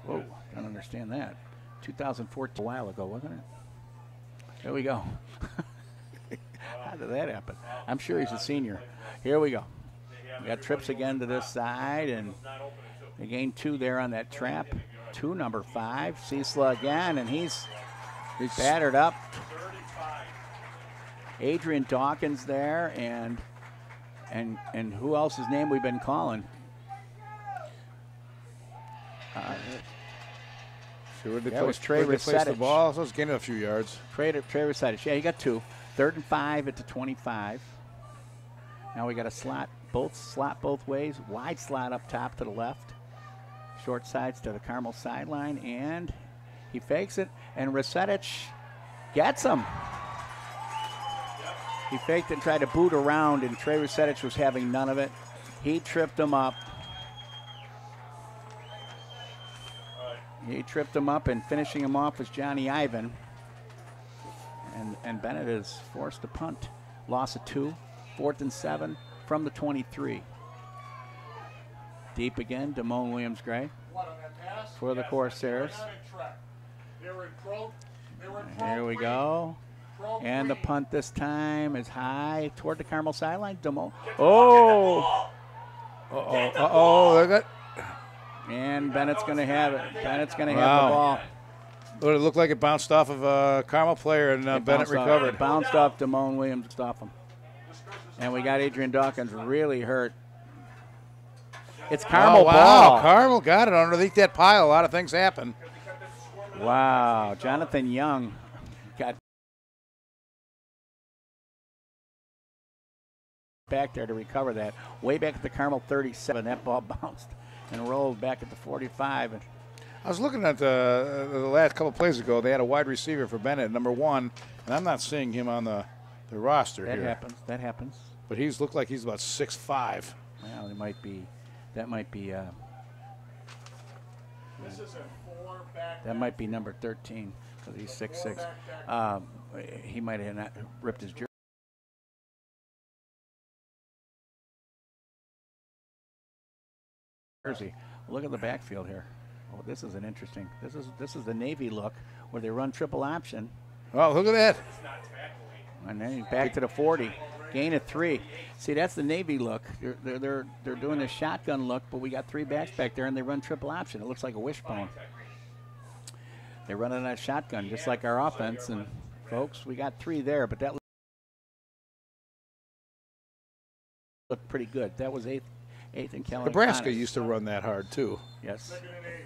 Whoa, don't understand that. 2014, a while ago, wasn't it? There we go. How did that happen? I'm sure he's a senior. Here we go. We got trips again to this side, and they gain 2 there on that trap. 2, number 5. Ciesla again, and he's He's battered up. Adrian Dawkins there, and who else's name we've been calling? That was Trey Resetich. The Resetich. ball, so it's gaining a few yards. Trey Resetich. Yeah, he got 2. 3rd and 5 at the 25. Now we got a slot both ways. Wide slot up top to the left. Short sides to the Carmel sideline, and he fakes it, and Resetich gets him. He faked it and tried to boot around, and Trey Resetich was having none of it. He tripped him up. He tripped him up, and finishing him off was Johnny Ivan. And Benet is forced to punt. Loss of 2, 4th and 7 from the 23. Deep again, Damone Williams-Gray for the Corsairs. Here we go. And the punt this time is high toward the Carmel sideline. Damone. Oh! Look at. And Bennett's going to have it. Bennett's going to have the ball. It looked like it bounced off of a Carmel player, and Benet recovered. It bounced off Damone Williams to stop him. And we got Adrian Dawkins really hurt. It's Carmel ball. Carmel got it underneath that pile. A lot of things happen. Wow. Jonathan Young got back there to recover that. Way back at the Carmel 37, that ball bounced and rolled back at the 45. And I was looking at the last couple of plays ago. They had a wide receiver for Benet, number 1, and I'm not seeing him on the roster here. That happens. But he's looked like he's about 6'5". Well, it might be. That might be. That might be number 13 because he's 6'6". He might have not ripped his jersey. Look at the backfield here. Oh, this is an interesting. This is the Navy look where they run triple option. Oh, look at that. And then back to the 40. Gain of 3. See, that's the Navy look. They're doing the shotgun look, but we got 3 backs back there, and they run triple option. It looks like a wishbone. They're running that shotgun just like our offense, and folks, we got 3 there, but that looked pretty good. That was 8th in Kelly. Nebraska used to run that hard too. Yes.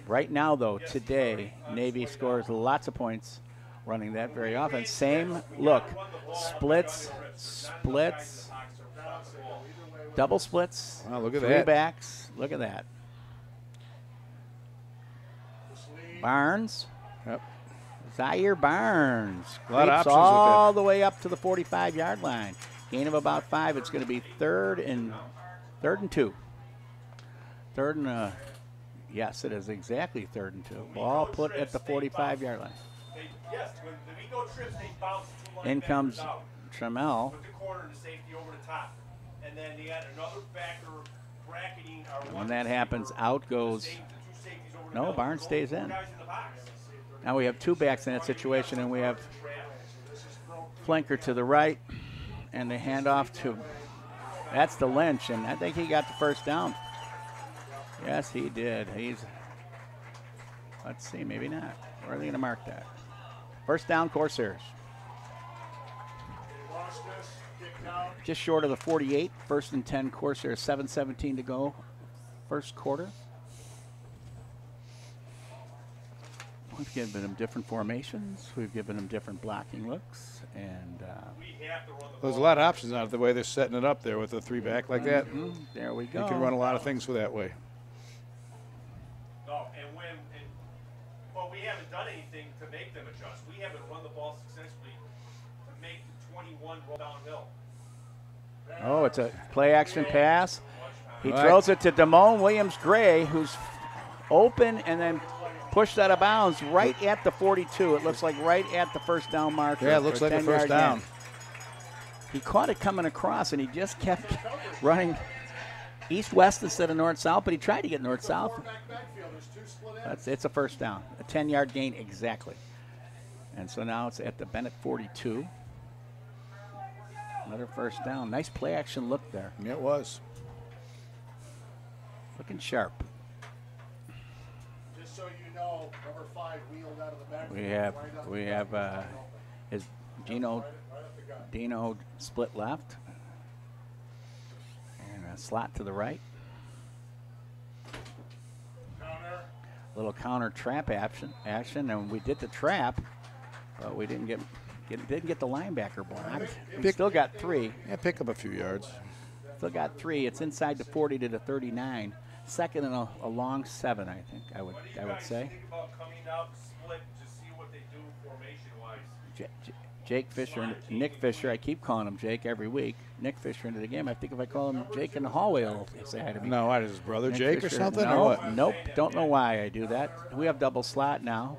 Right now, though, today, Navy scores lots of points running that very often. Same look. Splits, double splits. Wow, look at 3 that. backs. Look at that. Barnes. Yep. Zaire Barnes. A lot of Creeps options with all the way up to the 45-yard line. Gain of about 5. It's going to be third and 2. Third and yes, it is exactly 3rd and 2. Ball put at the 45-yard line. In comes Trammell. When that happens, out goes. No, Barnes stays in. Now we have 2 backs in that situation, and we have flanker to the right, and they hand off to. That's the Lynch, and I think he got the first down. Yes, he did. Let's see, maybe not. Where are they going to mark that? First down, Corsairs. Just short of the 48. 1st and 10, Corsairs. 7:17 to go. First quarter. We've given them different formations. We've given them different blocking looks, and there's a lot of options out of the way they're setting it up there with a 3-back like that. There we go. You can run a lot of things for that way. No, we haven't done anything to make them adjust. We haven't run the ball successfully to make the 21 roll downhill. Oh, it's a play action pass. He throws it to Damone Williams-Gray, who's open and then pushed out of bounds right at the 42. It looks like right at the first down marker. Yeah, it looks like a first down. Gain. He caught it coming across, and he just kept running east-west instead of north-south, but he tried to get north-south. It's a first down, a 10-yard gain exactly. And so now it's at the Benet 42. Another first down. Nice play-action look there. Yeah, it was. Looking sharp. so you know, number 5 wheeled out of the back. We have is Dino split left and a slot to the right. Little counter trap action, and we did the trap, but we didn't get the linebacker blocked. We still got 3. Yeah, pick up a few yards. Still got 3. It's inside the 40 to the 39. Second and a long 7, I think. I would say. Think about coming out split and just see what they do formation-wise. Jake Fisher and Nick Fisher. I keep calling him Jake every week. Nick Fisher into the game. I think if I call him Jake in the hallway, he'll say hi to me. No, what is his brother Nick Jake Fisher. or something? No, or what? Nope. Don't know why I do that. We have double slot now,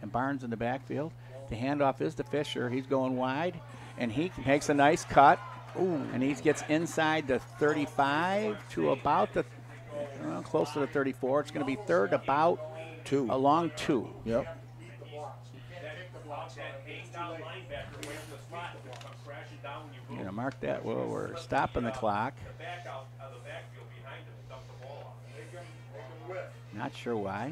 and Barnes in the backfield. The handoff is to Fisher. He's going wide, and he makes a nice cut. Ooh, and he gets inside the 35 to about the close to the 34. It's going to be third about 2. Along 2. Yep. You're going to mark that. Well, we're stopping the clock. Not sure why.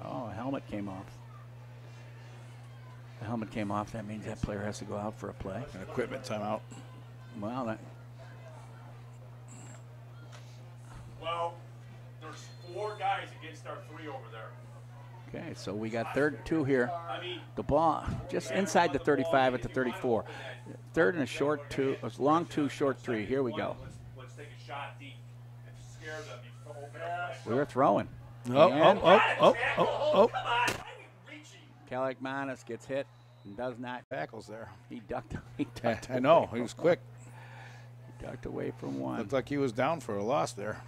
Oh, a helmet came off. The helmet came off. That means that player has to go out for a play. An equipment timeout. Well, there's 4 guys against our 3 over there. okay, so we got third 2 here. The ball just inside the 35 at the 34. Third and a short 2, a long 2, short 3. Here we go. Let's take a shot deep and scare them before open up. We were throwing. Oh. Kalakmanis gets hit and does not. Tackles there. He ducked. I know. He was quick. He ducked away from one. Looked like he was down for a loss there.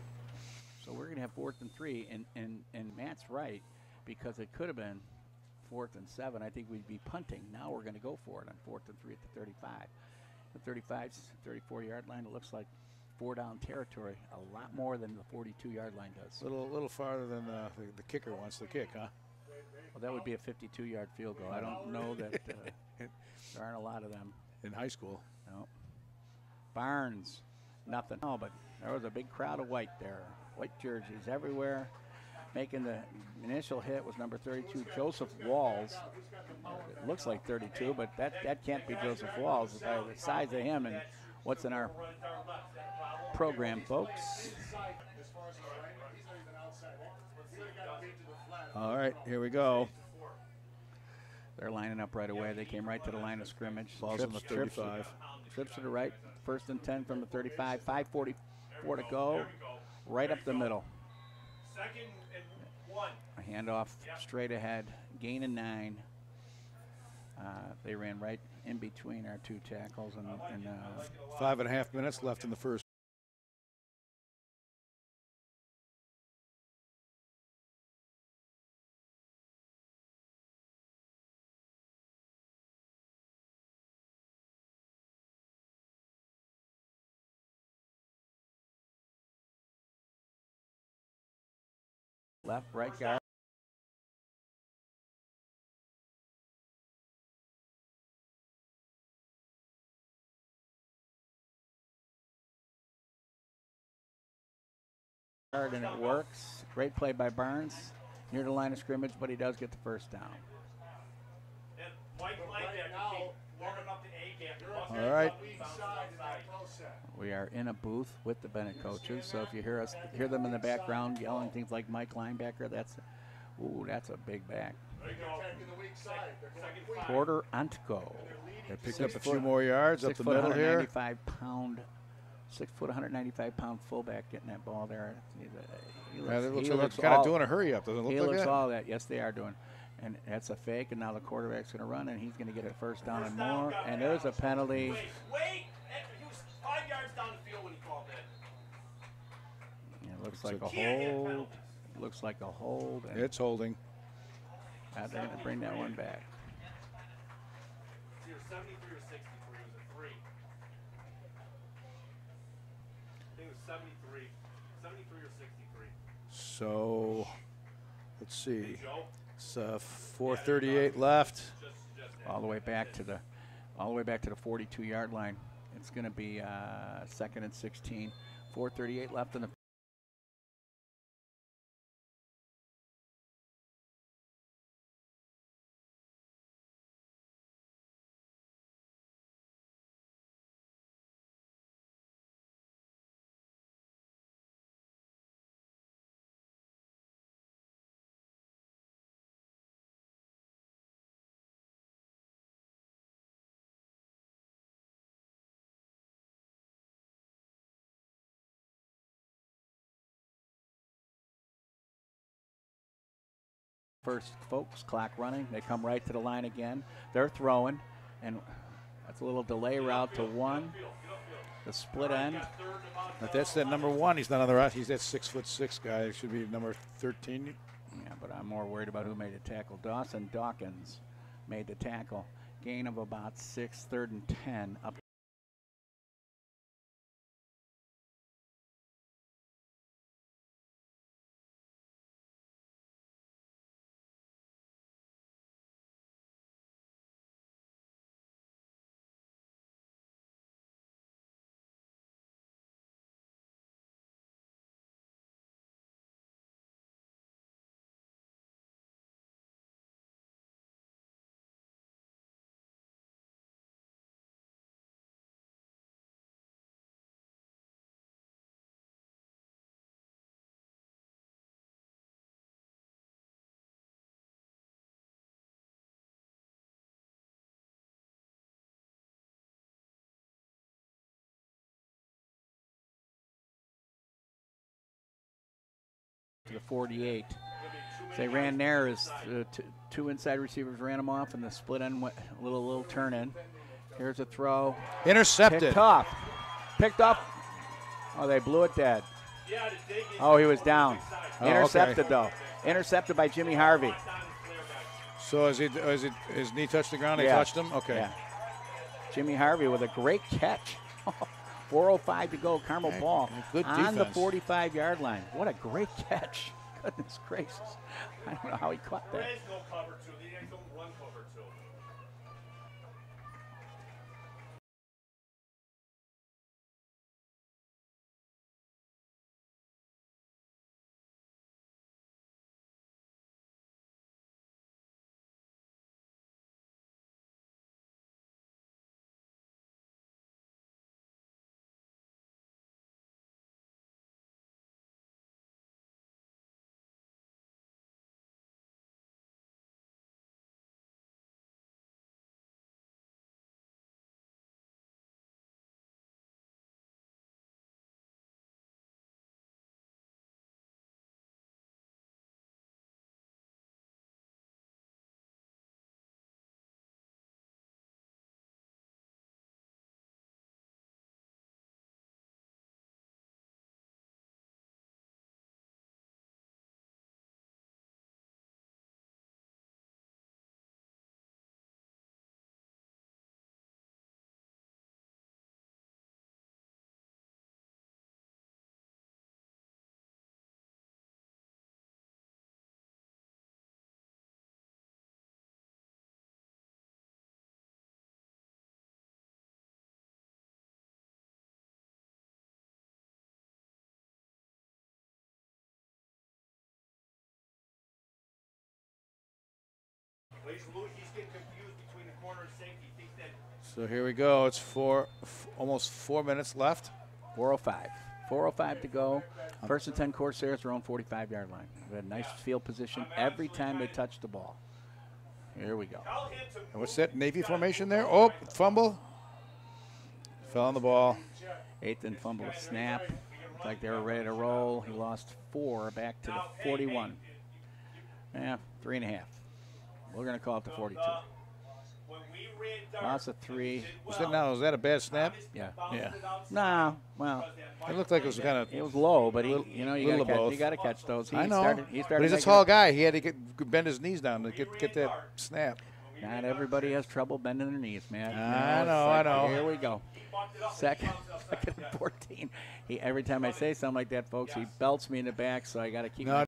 So we're going to have 4th and 3, and Matt's right, because it could have been 4th and 7. I think we'd be punting. Now we're going to go for it on 4th and 3 at the 35. The 35's 34-yard line. It looks like 4-down territory, a lot more than the 42-yard line does. A little farther than the kicker wants to kick, huh? Well, that would be a 52-yard field goal. I don't know that there aren't a lot of them. In high school. No. Barnes, nothing. No, but there was a big crowd of white there. White jerseys everywhere. Making the initial hit was number 32, Joseph Walls. It looks like 32, but that can't be Joseph Walls by the size of him and what's in our program, folks. All right, here we go. They're lining up right away. They came right to the line of scrimmage. Balls on the 35. Trips to the right. 1st and 10 from the 35. 5:44 to go. Right up the middle. 2nd and 1. A handoff straight ahead. Gain of 9. They ran right in between our 2 tackles. And 5.5 minutes left in the first. left, right guard. And it works. Great play by Barnes. Near the line of scrimmage, but he does get the first down. All right. We are in a booth with the Benet coaches, so if you hear them in the background yelling things like Mike linebacker, that's a big back. Porter Antko. They picked up a few more yards up the middle here. 6 foot, 195 pound fullback getting that ball there. He looks kind of doing a hurry up, doesn't it look like that? He looks all that. Yes, they are doing. And that's a fake, and now the quarterback's going to run, and he's going to get a first down and more. And there's a penalty. Wait! He was 5 yards down the field when he called that. It looks like a hold. Looks like a hold. It's holding. They're going to bring that one back. It's either 73 or 63. It was a 3. I think it was 73. 73 or 63. So, let's see. It's 4:38 left. All the way back to the 42-yard line. It's going to be 2nd and 16. 4:38 left in the first, folks. Clock running. They come right to the line again. They're throwing, and that's a little delay route to 1. The split end. But that's that number 1. He's not on the route. He's that 6'6" guy. It should be number 13. Yeah, but I'm more worried about who made the tackle. Dawson Dawkins made the tackle. Gain of about 6, 3rd and 10. Up to the 48. They ran there as 2 inside receivers ran them off, and the split end went a little turn in. Here's a throw. Intercepted. Picked off. Oh, they blew it dead. Oh, he was down. Intercepted, though. Intercepted by Jimmy Harvey. So his knee touched the ground? They touched him? Okay. Yeah. Jimmy Harvey with a great catch. 4:05 to go. Carmel ball good on the defense. 45-yard line. What a great catch. Goodness gracious. I don't know how he caught that. There is no cover 2. They don't run cover 2. He's getting confused between the corner and safety. He thinks that. So here we go. It's almost 4 minutes left. 4:05. 4:05 to go. First and 10 Corsairs are on 45-yard line. We had a nice field position every time they touched the ball. Here we go. And what's that Navy formation there? Oh, fumble. Fell on the ball. 8th and fumble snap. Looked like they were ready to roll. He lost 4 back to the 41. Yeah, 3.5. We're going to call it the 42. Loss of 3. Was that a bad snap? Yeah. Yeah. Nah, well, It looked like it was kind of. it was low, but you little of both. got to catch those. I know. He But started he's a making tall guy. He had to bend his knees down to get that snap. Not everybody has trouble bending their knees, man. I know. Here we go. Second and 14. Every time I say something like that, folks, he belts me in the back, so I got to keep my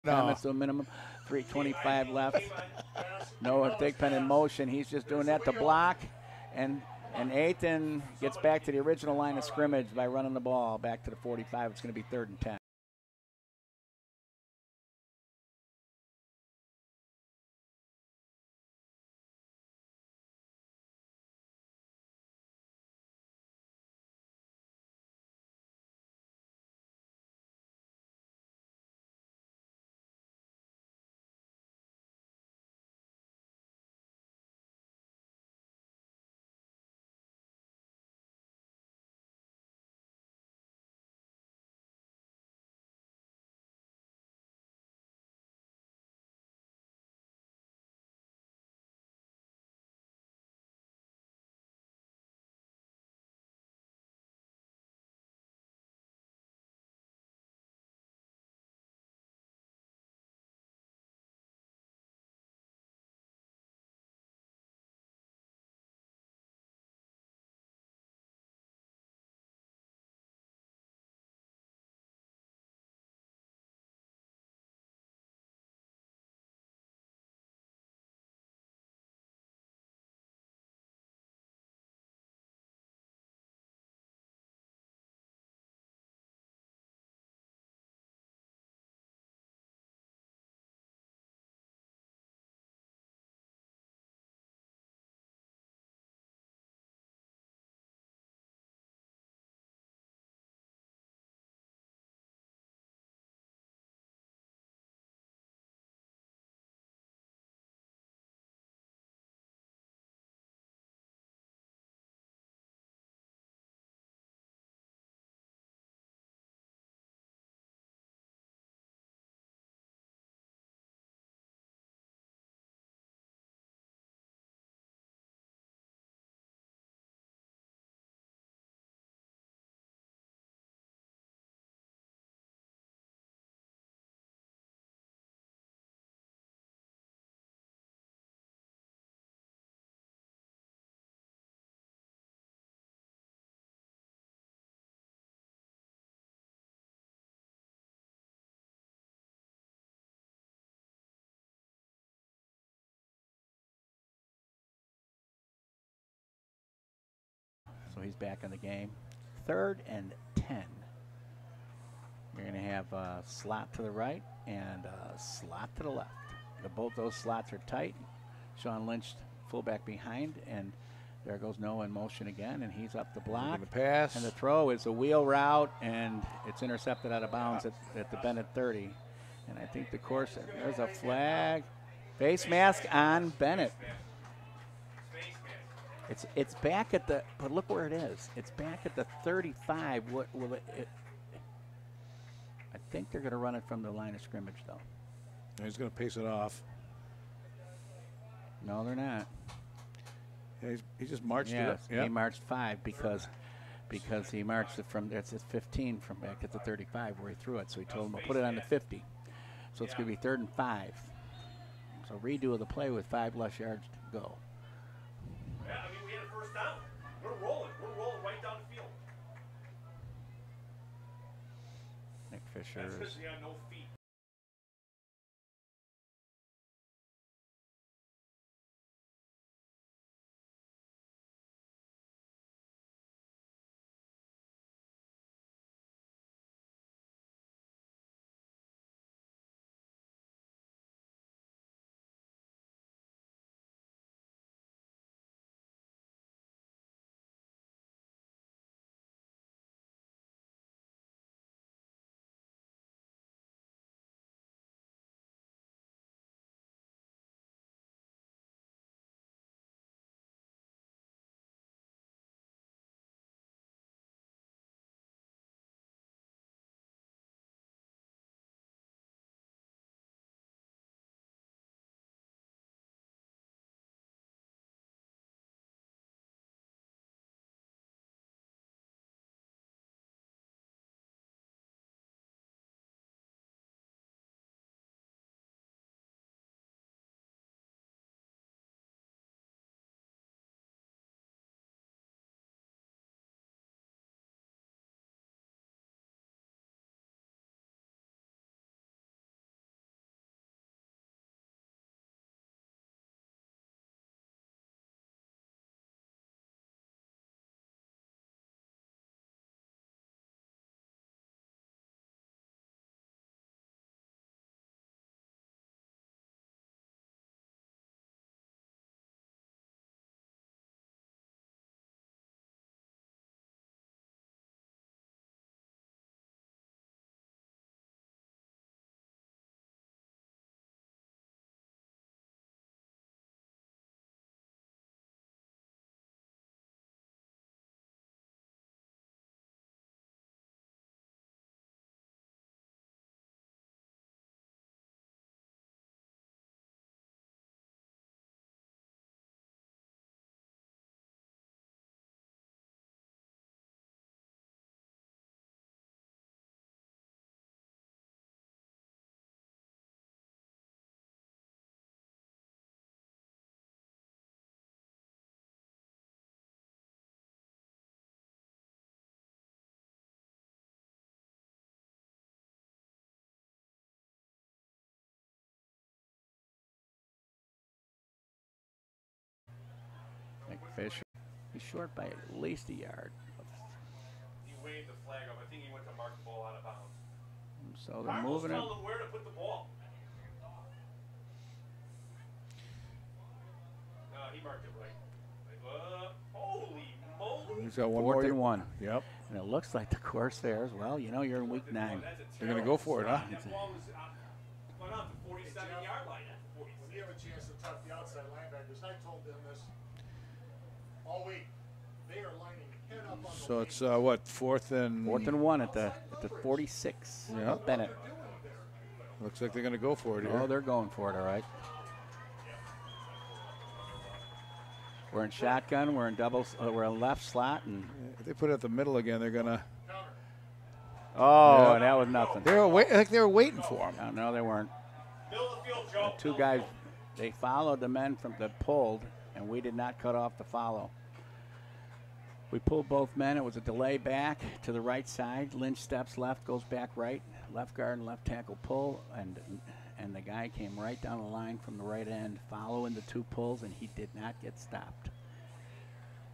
No. It's to a minimum. 3:25 left. Noah Thigpen in motion. He's just doing that to block. And Ethan gets back to the original line of scrimmage by running the ball back to the 45. It's going to be 3rd and 10. So he's back in the game. 3rd and 10. You're going to have a slot to the right and a slot to the left. Both those slots are tight. Sean Lynch, fullback behind, and there goes Noah in motion again, and he's up the block. The pass. And the throw is a wheel route, and it's intercepted out of bounds at the Benet 30. And I think the course, there's a flag. Face mask on Benet. It's back at the, but look where it is. It's back at the 35. What will it I think they're going to run it from the line of scrimmage, though. He's going to pace it off. No, they're not. Yeah, he just marched yes, it. Yep. He marched 5 because he marched it from, it's 15 from back at the 35 where he threw it. So he told him to put it on the 50. So it's going to be 3rd and 5. So redo of the play with 5 less yards to go. Yeah, I mean, we had a first down. We're rolling. We're rolling right down the field. Nick Fisher. That's because he had no feet. Fisher. He's short by at least a yard. He waved the flag up. I think he went to mark the ball out of bounds. So they're moving it. Telling him where to put the ball. No, he marked it right. Holy moly. He's got one Fourth more. and 1. Yep. And it looks like the Corsairs, well, you know, you're in week 9. They're going to go for it, huh? That ball was went out the 47-yard line. When you have a chance to talk the outside linebackers, I told them this all week. They are lining head up on the So it's what, fourth and 1 at the 46. Yeah. Bennett. Looks like they're going to go for it here. Oh, they're going for it, all right. We're in shotgun. We're in doubles. We're in left slot, and If they put it at the middle again, they're going to. oh, that was nothing. I think they were waiting for him. No, they weren't. The two guys, they followed the men from the pulled, and we did not cut off the follow. We pulled both men. It was a delay back to the right side. Lynch steps left, goes back right. Left guard and left tackle pull, and the guy came right down the line from the right end, following the 2 pulls, and he did not get stopped.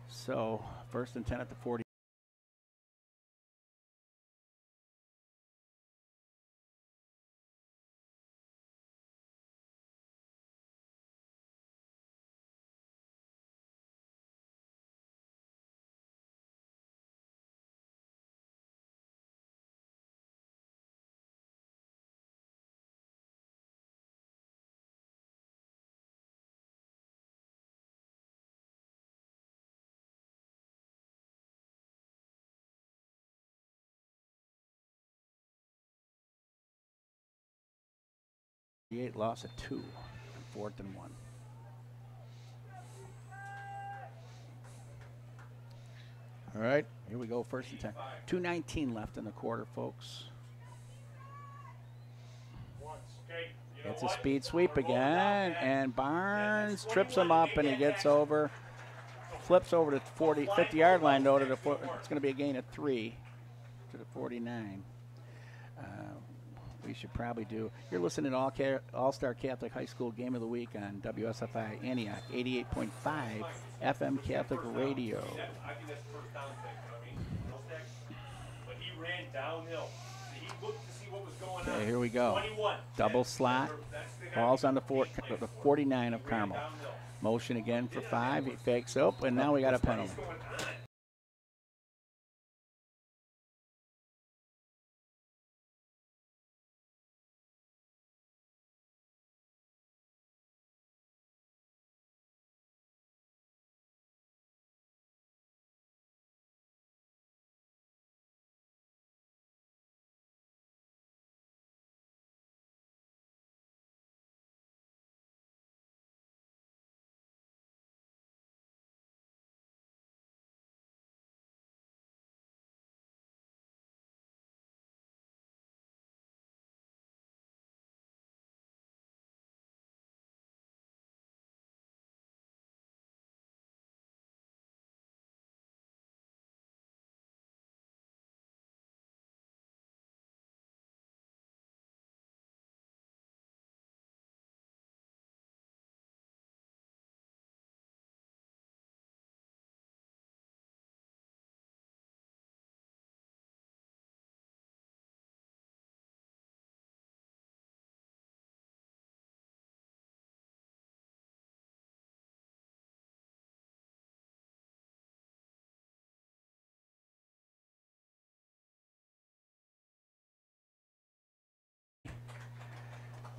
So 1st and 10 at the 40. Loss at 2, 4th and 1. All right. Here we go, 1st and 10. 2:19 left in the quarter, folks. It's a speed sweep again, and Barnes trips him up, and he gets over, flips over to 50-yard line, though, it's going to be a gain of 3 to the 49. We should probably do. You're listening to All-Star Catholic High School Game of the Week on WSFI Antioch, 88.5 FM Catholic Radio. I think that's the first down thing. You know what I mean? But he ran downhill. He looked to see what was going on. Okay, here we go. 21. Double slot. Ball's on the 49 of Carmel. Motion again for 5. He fakes up, and now we got a penalty.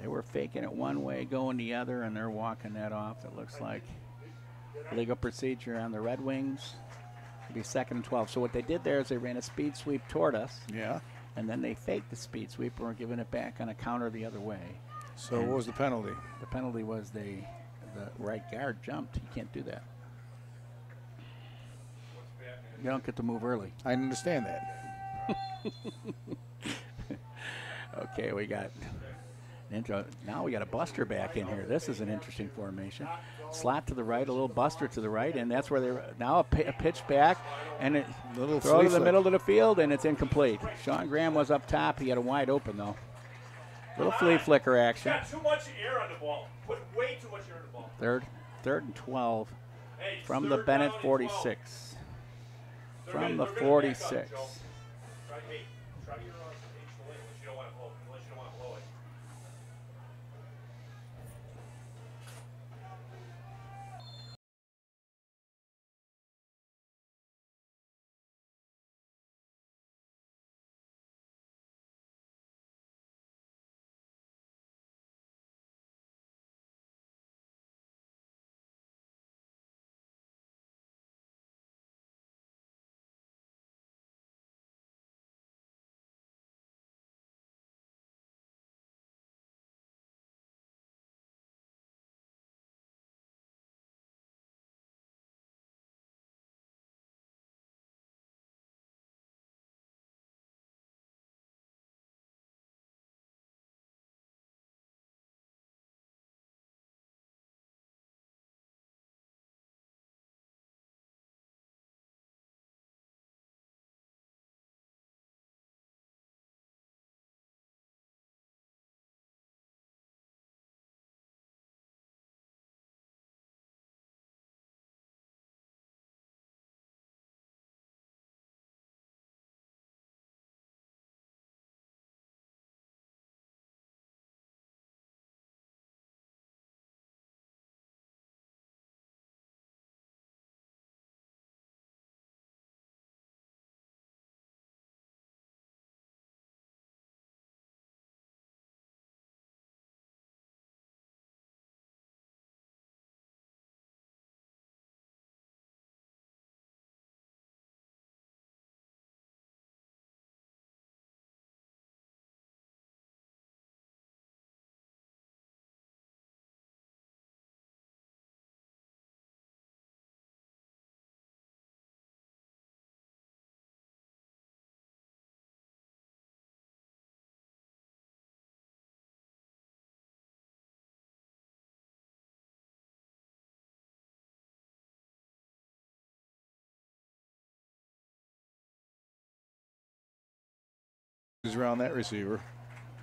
They were faking it one way, going the other, and they're walking that off. It looks like legal procedure on the Red Wings. It'll be 2nd and 12. So what they did there is they ran a speed sweep toward us. Yeah. And then they faked the speed sweep and were giving it back on a counter the other way. So and what was the penalty? The penalty was the right guard jumped. You can't do that. You don't get to move early. I understand that. Okay, we got now we got a buster back in here. This is an interesting formation. Slot to the right, a little buster to the right, and that's where they're now a pitch back, and it little throw to the middle of the field, and it's incomplete. Sean Graham was up top. He had a wide open though. Little flea flicker action. Got too much air on the ball. Put way too much air on the ball. Third and 12 from the Benet 46. From the 46. Try your HOA unless you don't want to blow it. He's around that receiver.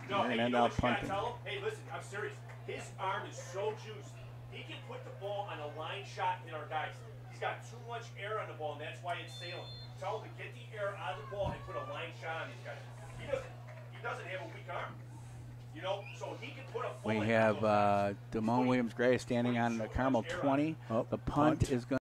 No, hey, And you know now what you gotta punting. tell him? Hey, listen, I'm serious. His arm is so juiced. He can put the ball on a line shot in our guys. He's got too much air on the ball, and that's why it's sailing. Tell him to get the air out of the ball and put a line shot on these guys. He doesn't have a weak arm. You know, so he can put a We bullet have on those guys. Damone Williams-Gray standing on the Carmel 20. Oh, The punt punt. is going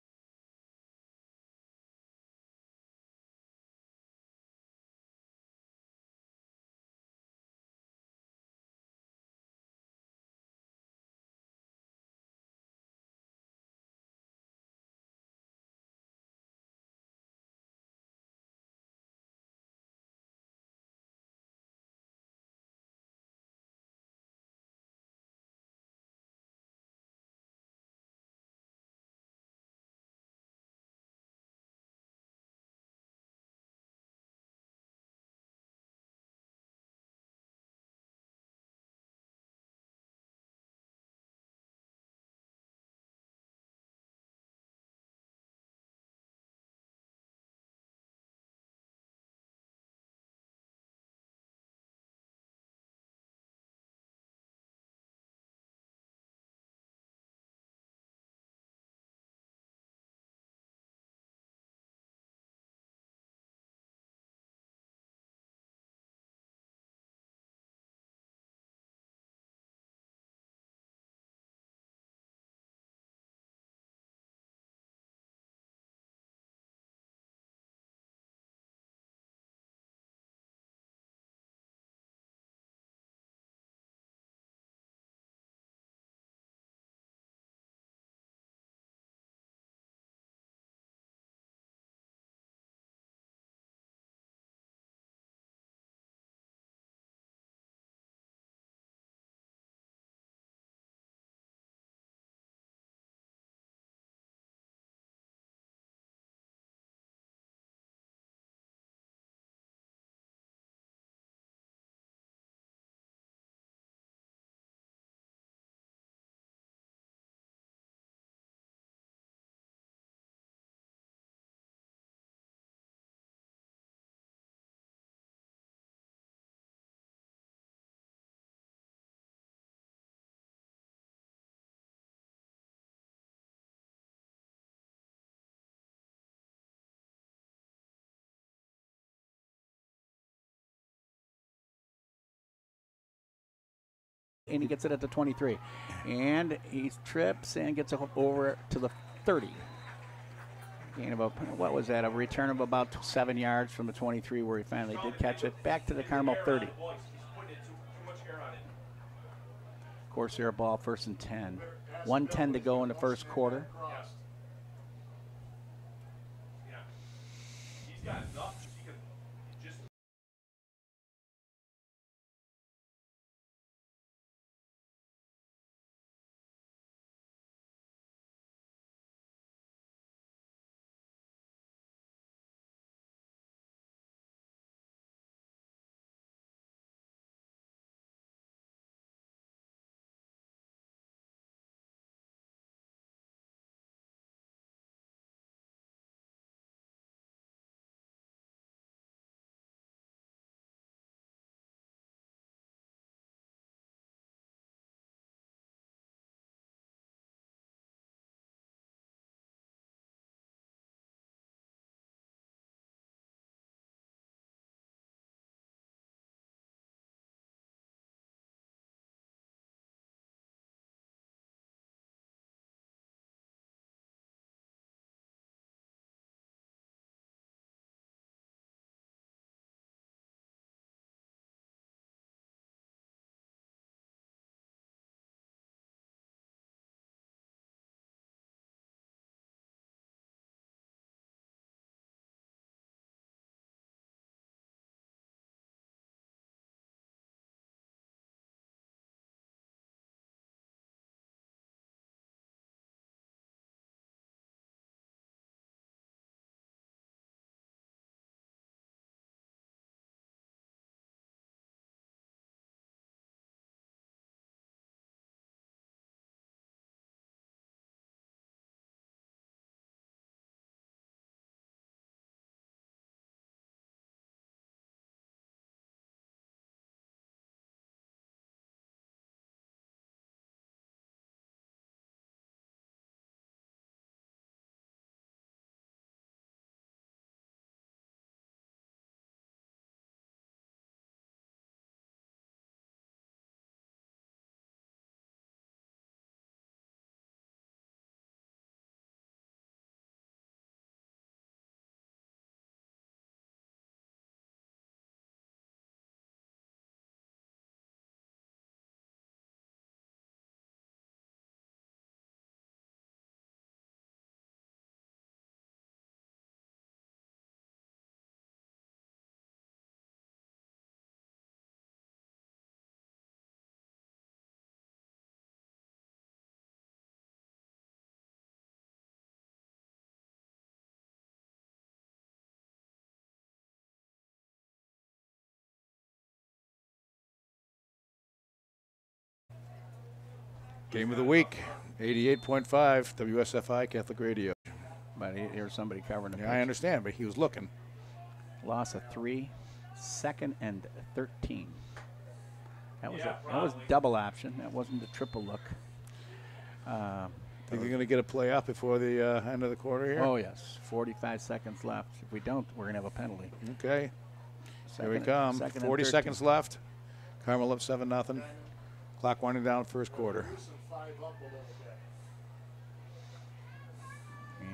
and he gets it at the 23. And he trips and gets over to the 30. Gain of what was that? A return of about 7 yards from the 23 where he finally did catch it. Back to the Carmel 30. Corsair ball, 1st and 10. 1:10 to go in the first quarter. He's got enough. He can just. Game of the week, 88.5 WSFI Catholic Radio. But here's somebody covering the pitch. I understand, but he was looking. Loss of 3, 2nd and 13. That was double option. That wasn't a triple look. Think you're going to get a playoff before the end of the quarter here? Oh, yes. 45 seconds left. If we don't, we're going to have a penalty. Okay. Here we come. 40 seconds left. Carmel up 7-0. Clock winding down first quarter.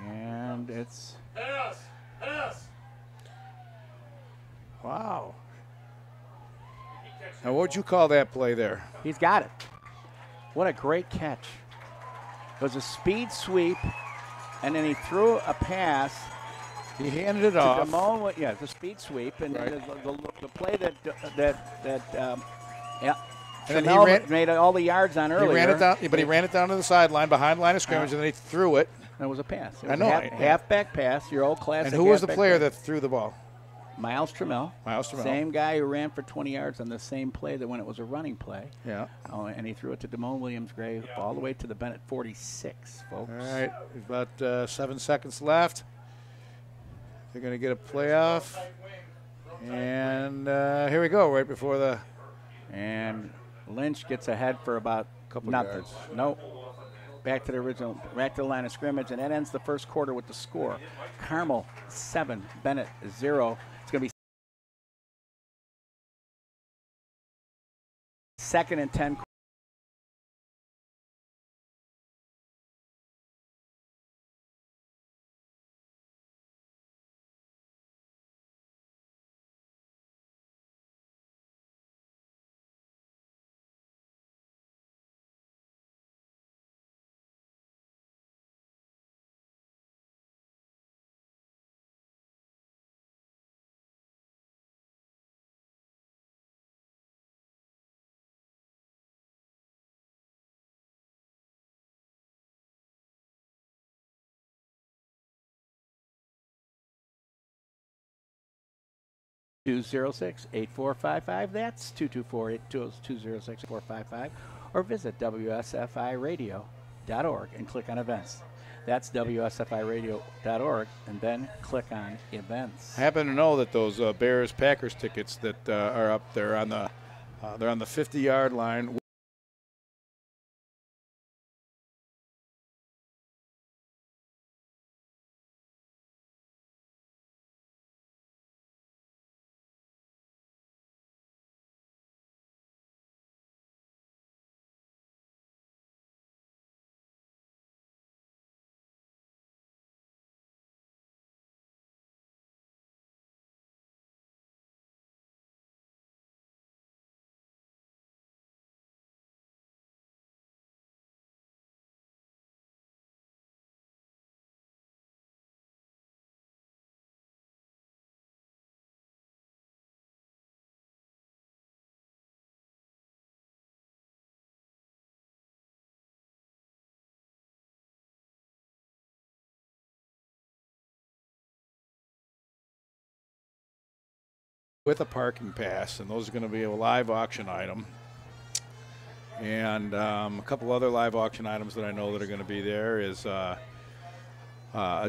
And it's... Pass! Wow. Now, what would you call that play there? He's got it. What a great catch. It was a speed sweep, and then he threw a pass. He handed it off. Damone, yeah, the speed sweep, and right. the play that And then he made all the yards on earlier. He ran it down, but he ran it down to the sideline behind line of scrimmage, and then he threw it. And it was a pass. It was I know. Halfback pass, your old classic. And who was the player that threw the ball? Miles Trammell. Same guy who ran for 20 yards on the same play that when it was a running play. Yeah. And he threw it to Damone Williams-Gray all the way to the Benet 46, folks. All right. About 7 seconds left. They're going to get a playoff. And here we go, right before the... And Lynch gets ahead for about nothing. Yards. Nope. Back to the line of scrimmage, and that ends the first quarter with the score. Carmel 7, Benet 0. It's going to be 2nd and 10. 206-8455. That's 224-206-8455. Or visit WSFIRadio.org and click on events. That's WSFIRadio.org and then click on events. I happen to know that those Bears-Packers tickets that are up there on the they're on the 50-yard line. With a parking pass, and those are going to be a live auction item. And a couple other live auction items that I know that are going to be there is a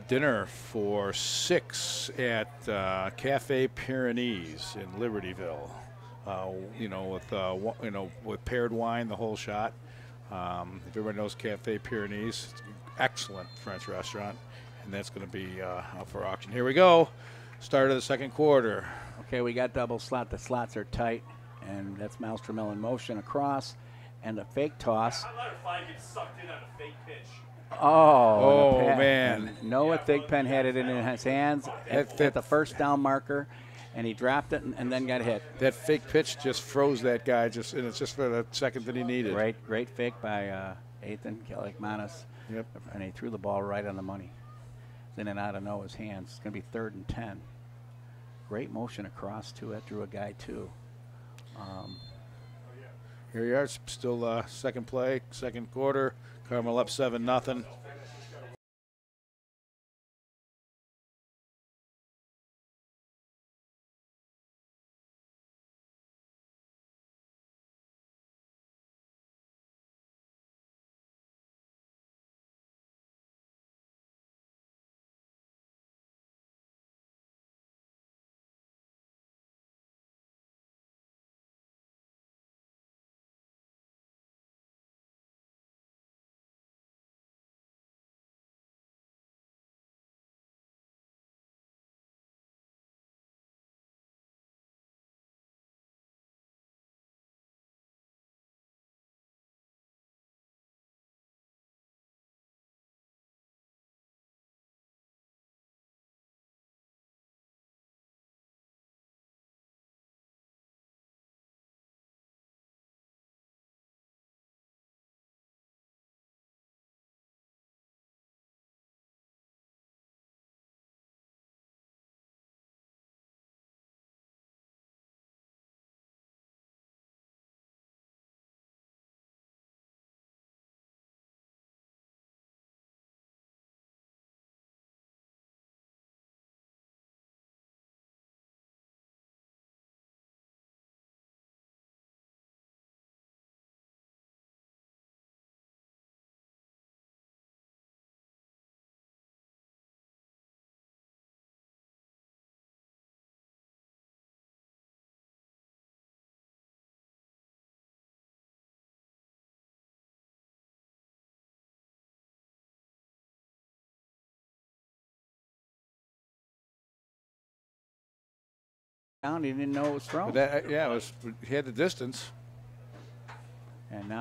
dinner for 6 at Cafe Pyrenees in Libertyville. With paired wine, the whole shot. If everybody knows Cafe Pyrenees, it's an excellent French restaurant, and that's going to be up for auction. Here we go. Start of the second quarter. Okay, we got double slot. The slots are tight, and that's Malstrom in motion across, and a fake toss. I let her find get sucked in on a fake pitch. Oh, man. Noah Thigpen had it in his hands at the first down marker, and he dropped it and then got hit. That fake pitch just froze that guy, and it's just for the second that he needed. Great fake by Ethan Kalikmanis. Yep. And he threw the ball right on the money. It's in and out of Noah's hands. It's going to be 3rd and 10. Great motion across to it, drew a guy too. Here you are, still second play, second quarter. Carmel up 7-0. Down, he didn't know it was thrown. He had the distance. And now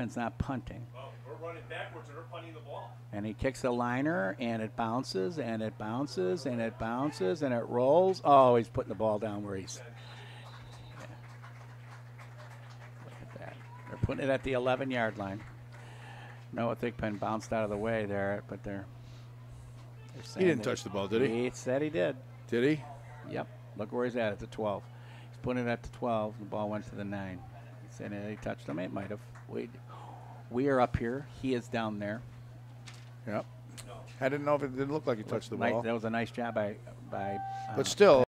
Thigpen's not punting. Well, we're running backwards and we're punting the ball. And he kicks a liner, and it bounces, and it bounces, and it bounces, and it rolls. Oh, he's putting the ball down where he's. Yeah. Look at that. They're putting it at the 11-yard line. Noah Thigpen bounced out of the way there, but they're He didn't touch the ball, did he? He said he did. Did he? Yep. Look where he's at the 12. He's putting it at the 12. The ball went to the 9. He said he touched him. It might have. We are up here. He is down there. Yep. I didn't know if it didn't look like he touched the ball. That was a nice job by but still.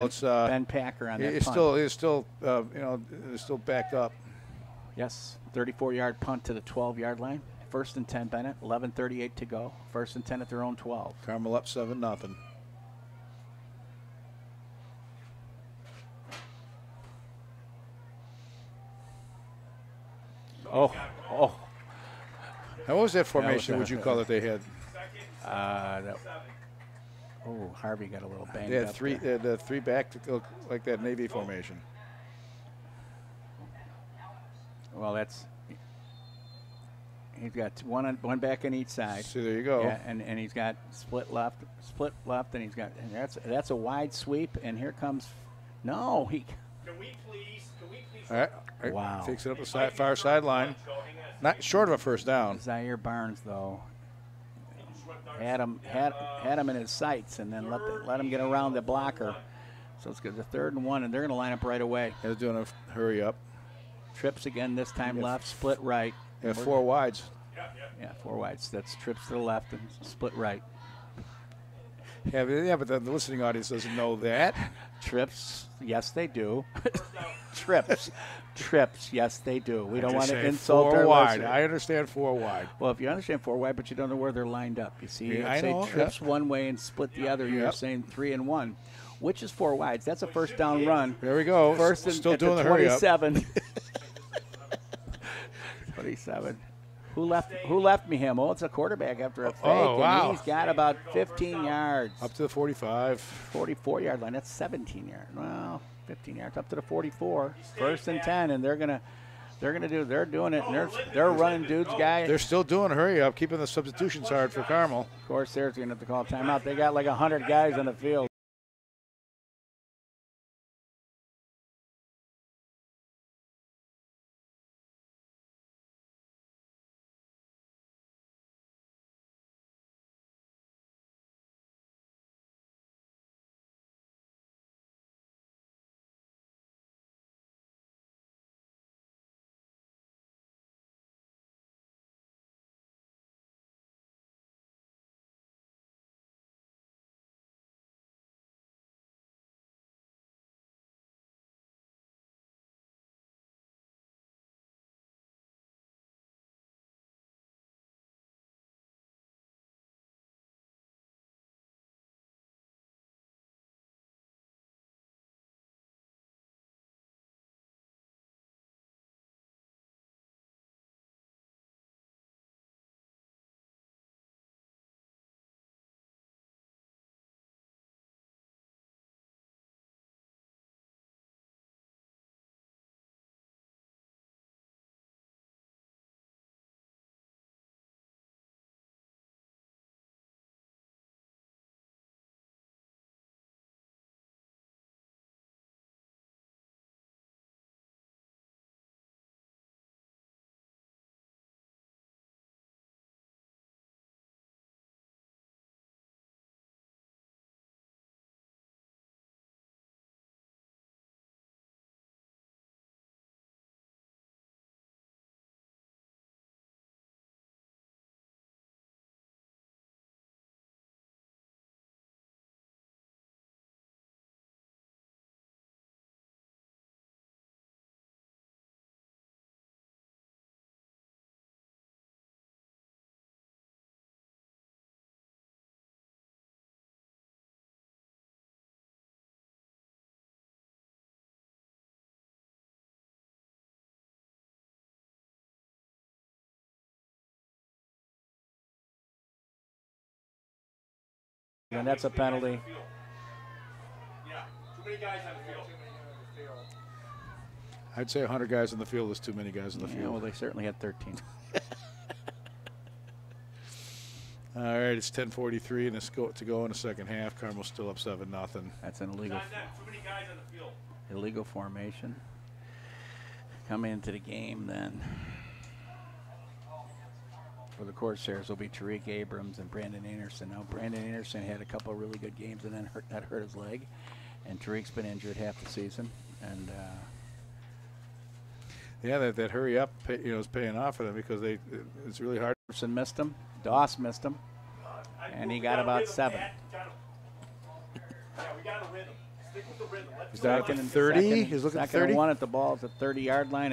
It's Ben Packer on that it's punt. It's still backed up. Yes, 34-yard punt to the 12-yard line. 1st and 10, Benet. 11:38 to go. 1st and 10 at their own 12. Carmel up 7-0. Oh. Now, what was that formation? Would you call it? They had. Harvey got a little banged They had up. the three back to look like that Navy formation. Well, he's got one back on each side. So there you go. Yeah, and he's got split left, and he's got that's a wide sweep. And here comes, no, he. Can we please? All right. Wow. Takes it up the far sideline. Not short of a first down. Zaire Barnes though had him in his sights, and then let him get around the blocker. So it's good. The 3rd and 1, and they're going to line up right away. They're doing a hurry up. Trips again this time left, split right. Yeah, 4 wides. Yeah, 4 wides. That's trips to the left and split right. Yeah, but the listening audience doesn't know that. Trips, yes they do. Trips, yes they do. We don't want to insult 4 our wide. listeners. I understand 4 wide. Well, if you understand 4 wide, but you don't know where they're lined up. You see, Yeah, I say know. trips one way and split the other. You're Yep. saying 3 and 1, which is 4 wides. That's a first down run. There we go. First and Still doing the hurry up. 27. 27. Who left me him? Oh, it's a quarterback after a fake. Oh, wow. And he's got about 15 yards. Up to the 45. 44-yard line. That's 17 yards. Well, 15 yards up to the 44. 1st and 10, and they're doing it. And they're running dudes, guy. They're still doing a hurry up, keeping the substitutions hard for Carmel. Of course, they're going to have to call timeout. They got like 100 guys on the field. And that's a penalty. Yeah, too many guys on the field. I'd say 100 guys in the field is too many guys in the Yeah, field. well, they certainly had 13. All right, it's 10:43 and it's to go in the second half. Carmel's still up 7-0. That's an illegal. Too many guys on the field. Illegal formation. Coming into the game then for the Corsairs will be Tariq Abrams and Brandon Anderson. Now Brandon Anderson had a couple of really good games and then hurt his leg, and Tariq's been injured half the season. And yeah, that hurry up, is paying off for them because it's really hard. Anderson missed him. Doss missed him, and he got about 7. Yeah, we got a rhythm. Stick with the rhythm. He's down at 30. He's looking at 30. Second and 1 at the ball at the 30-yard line.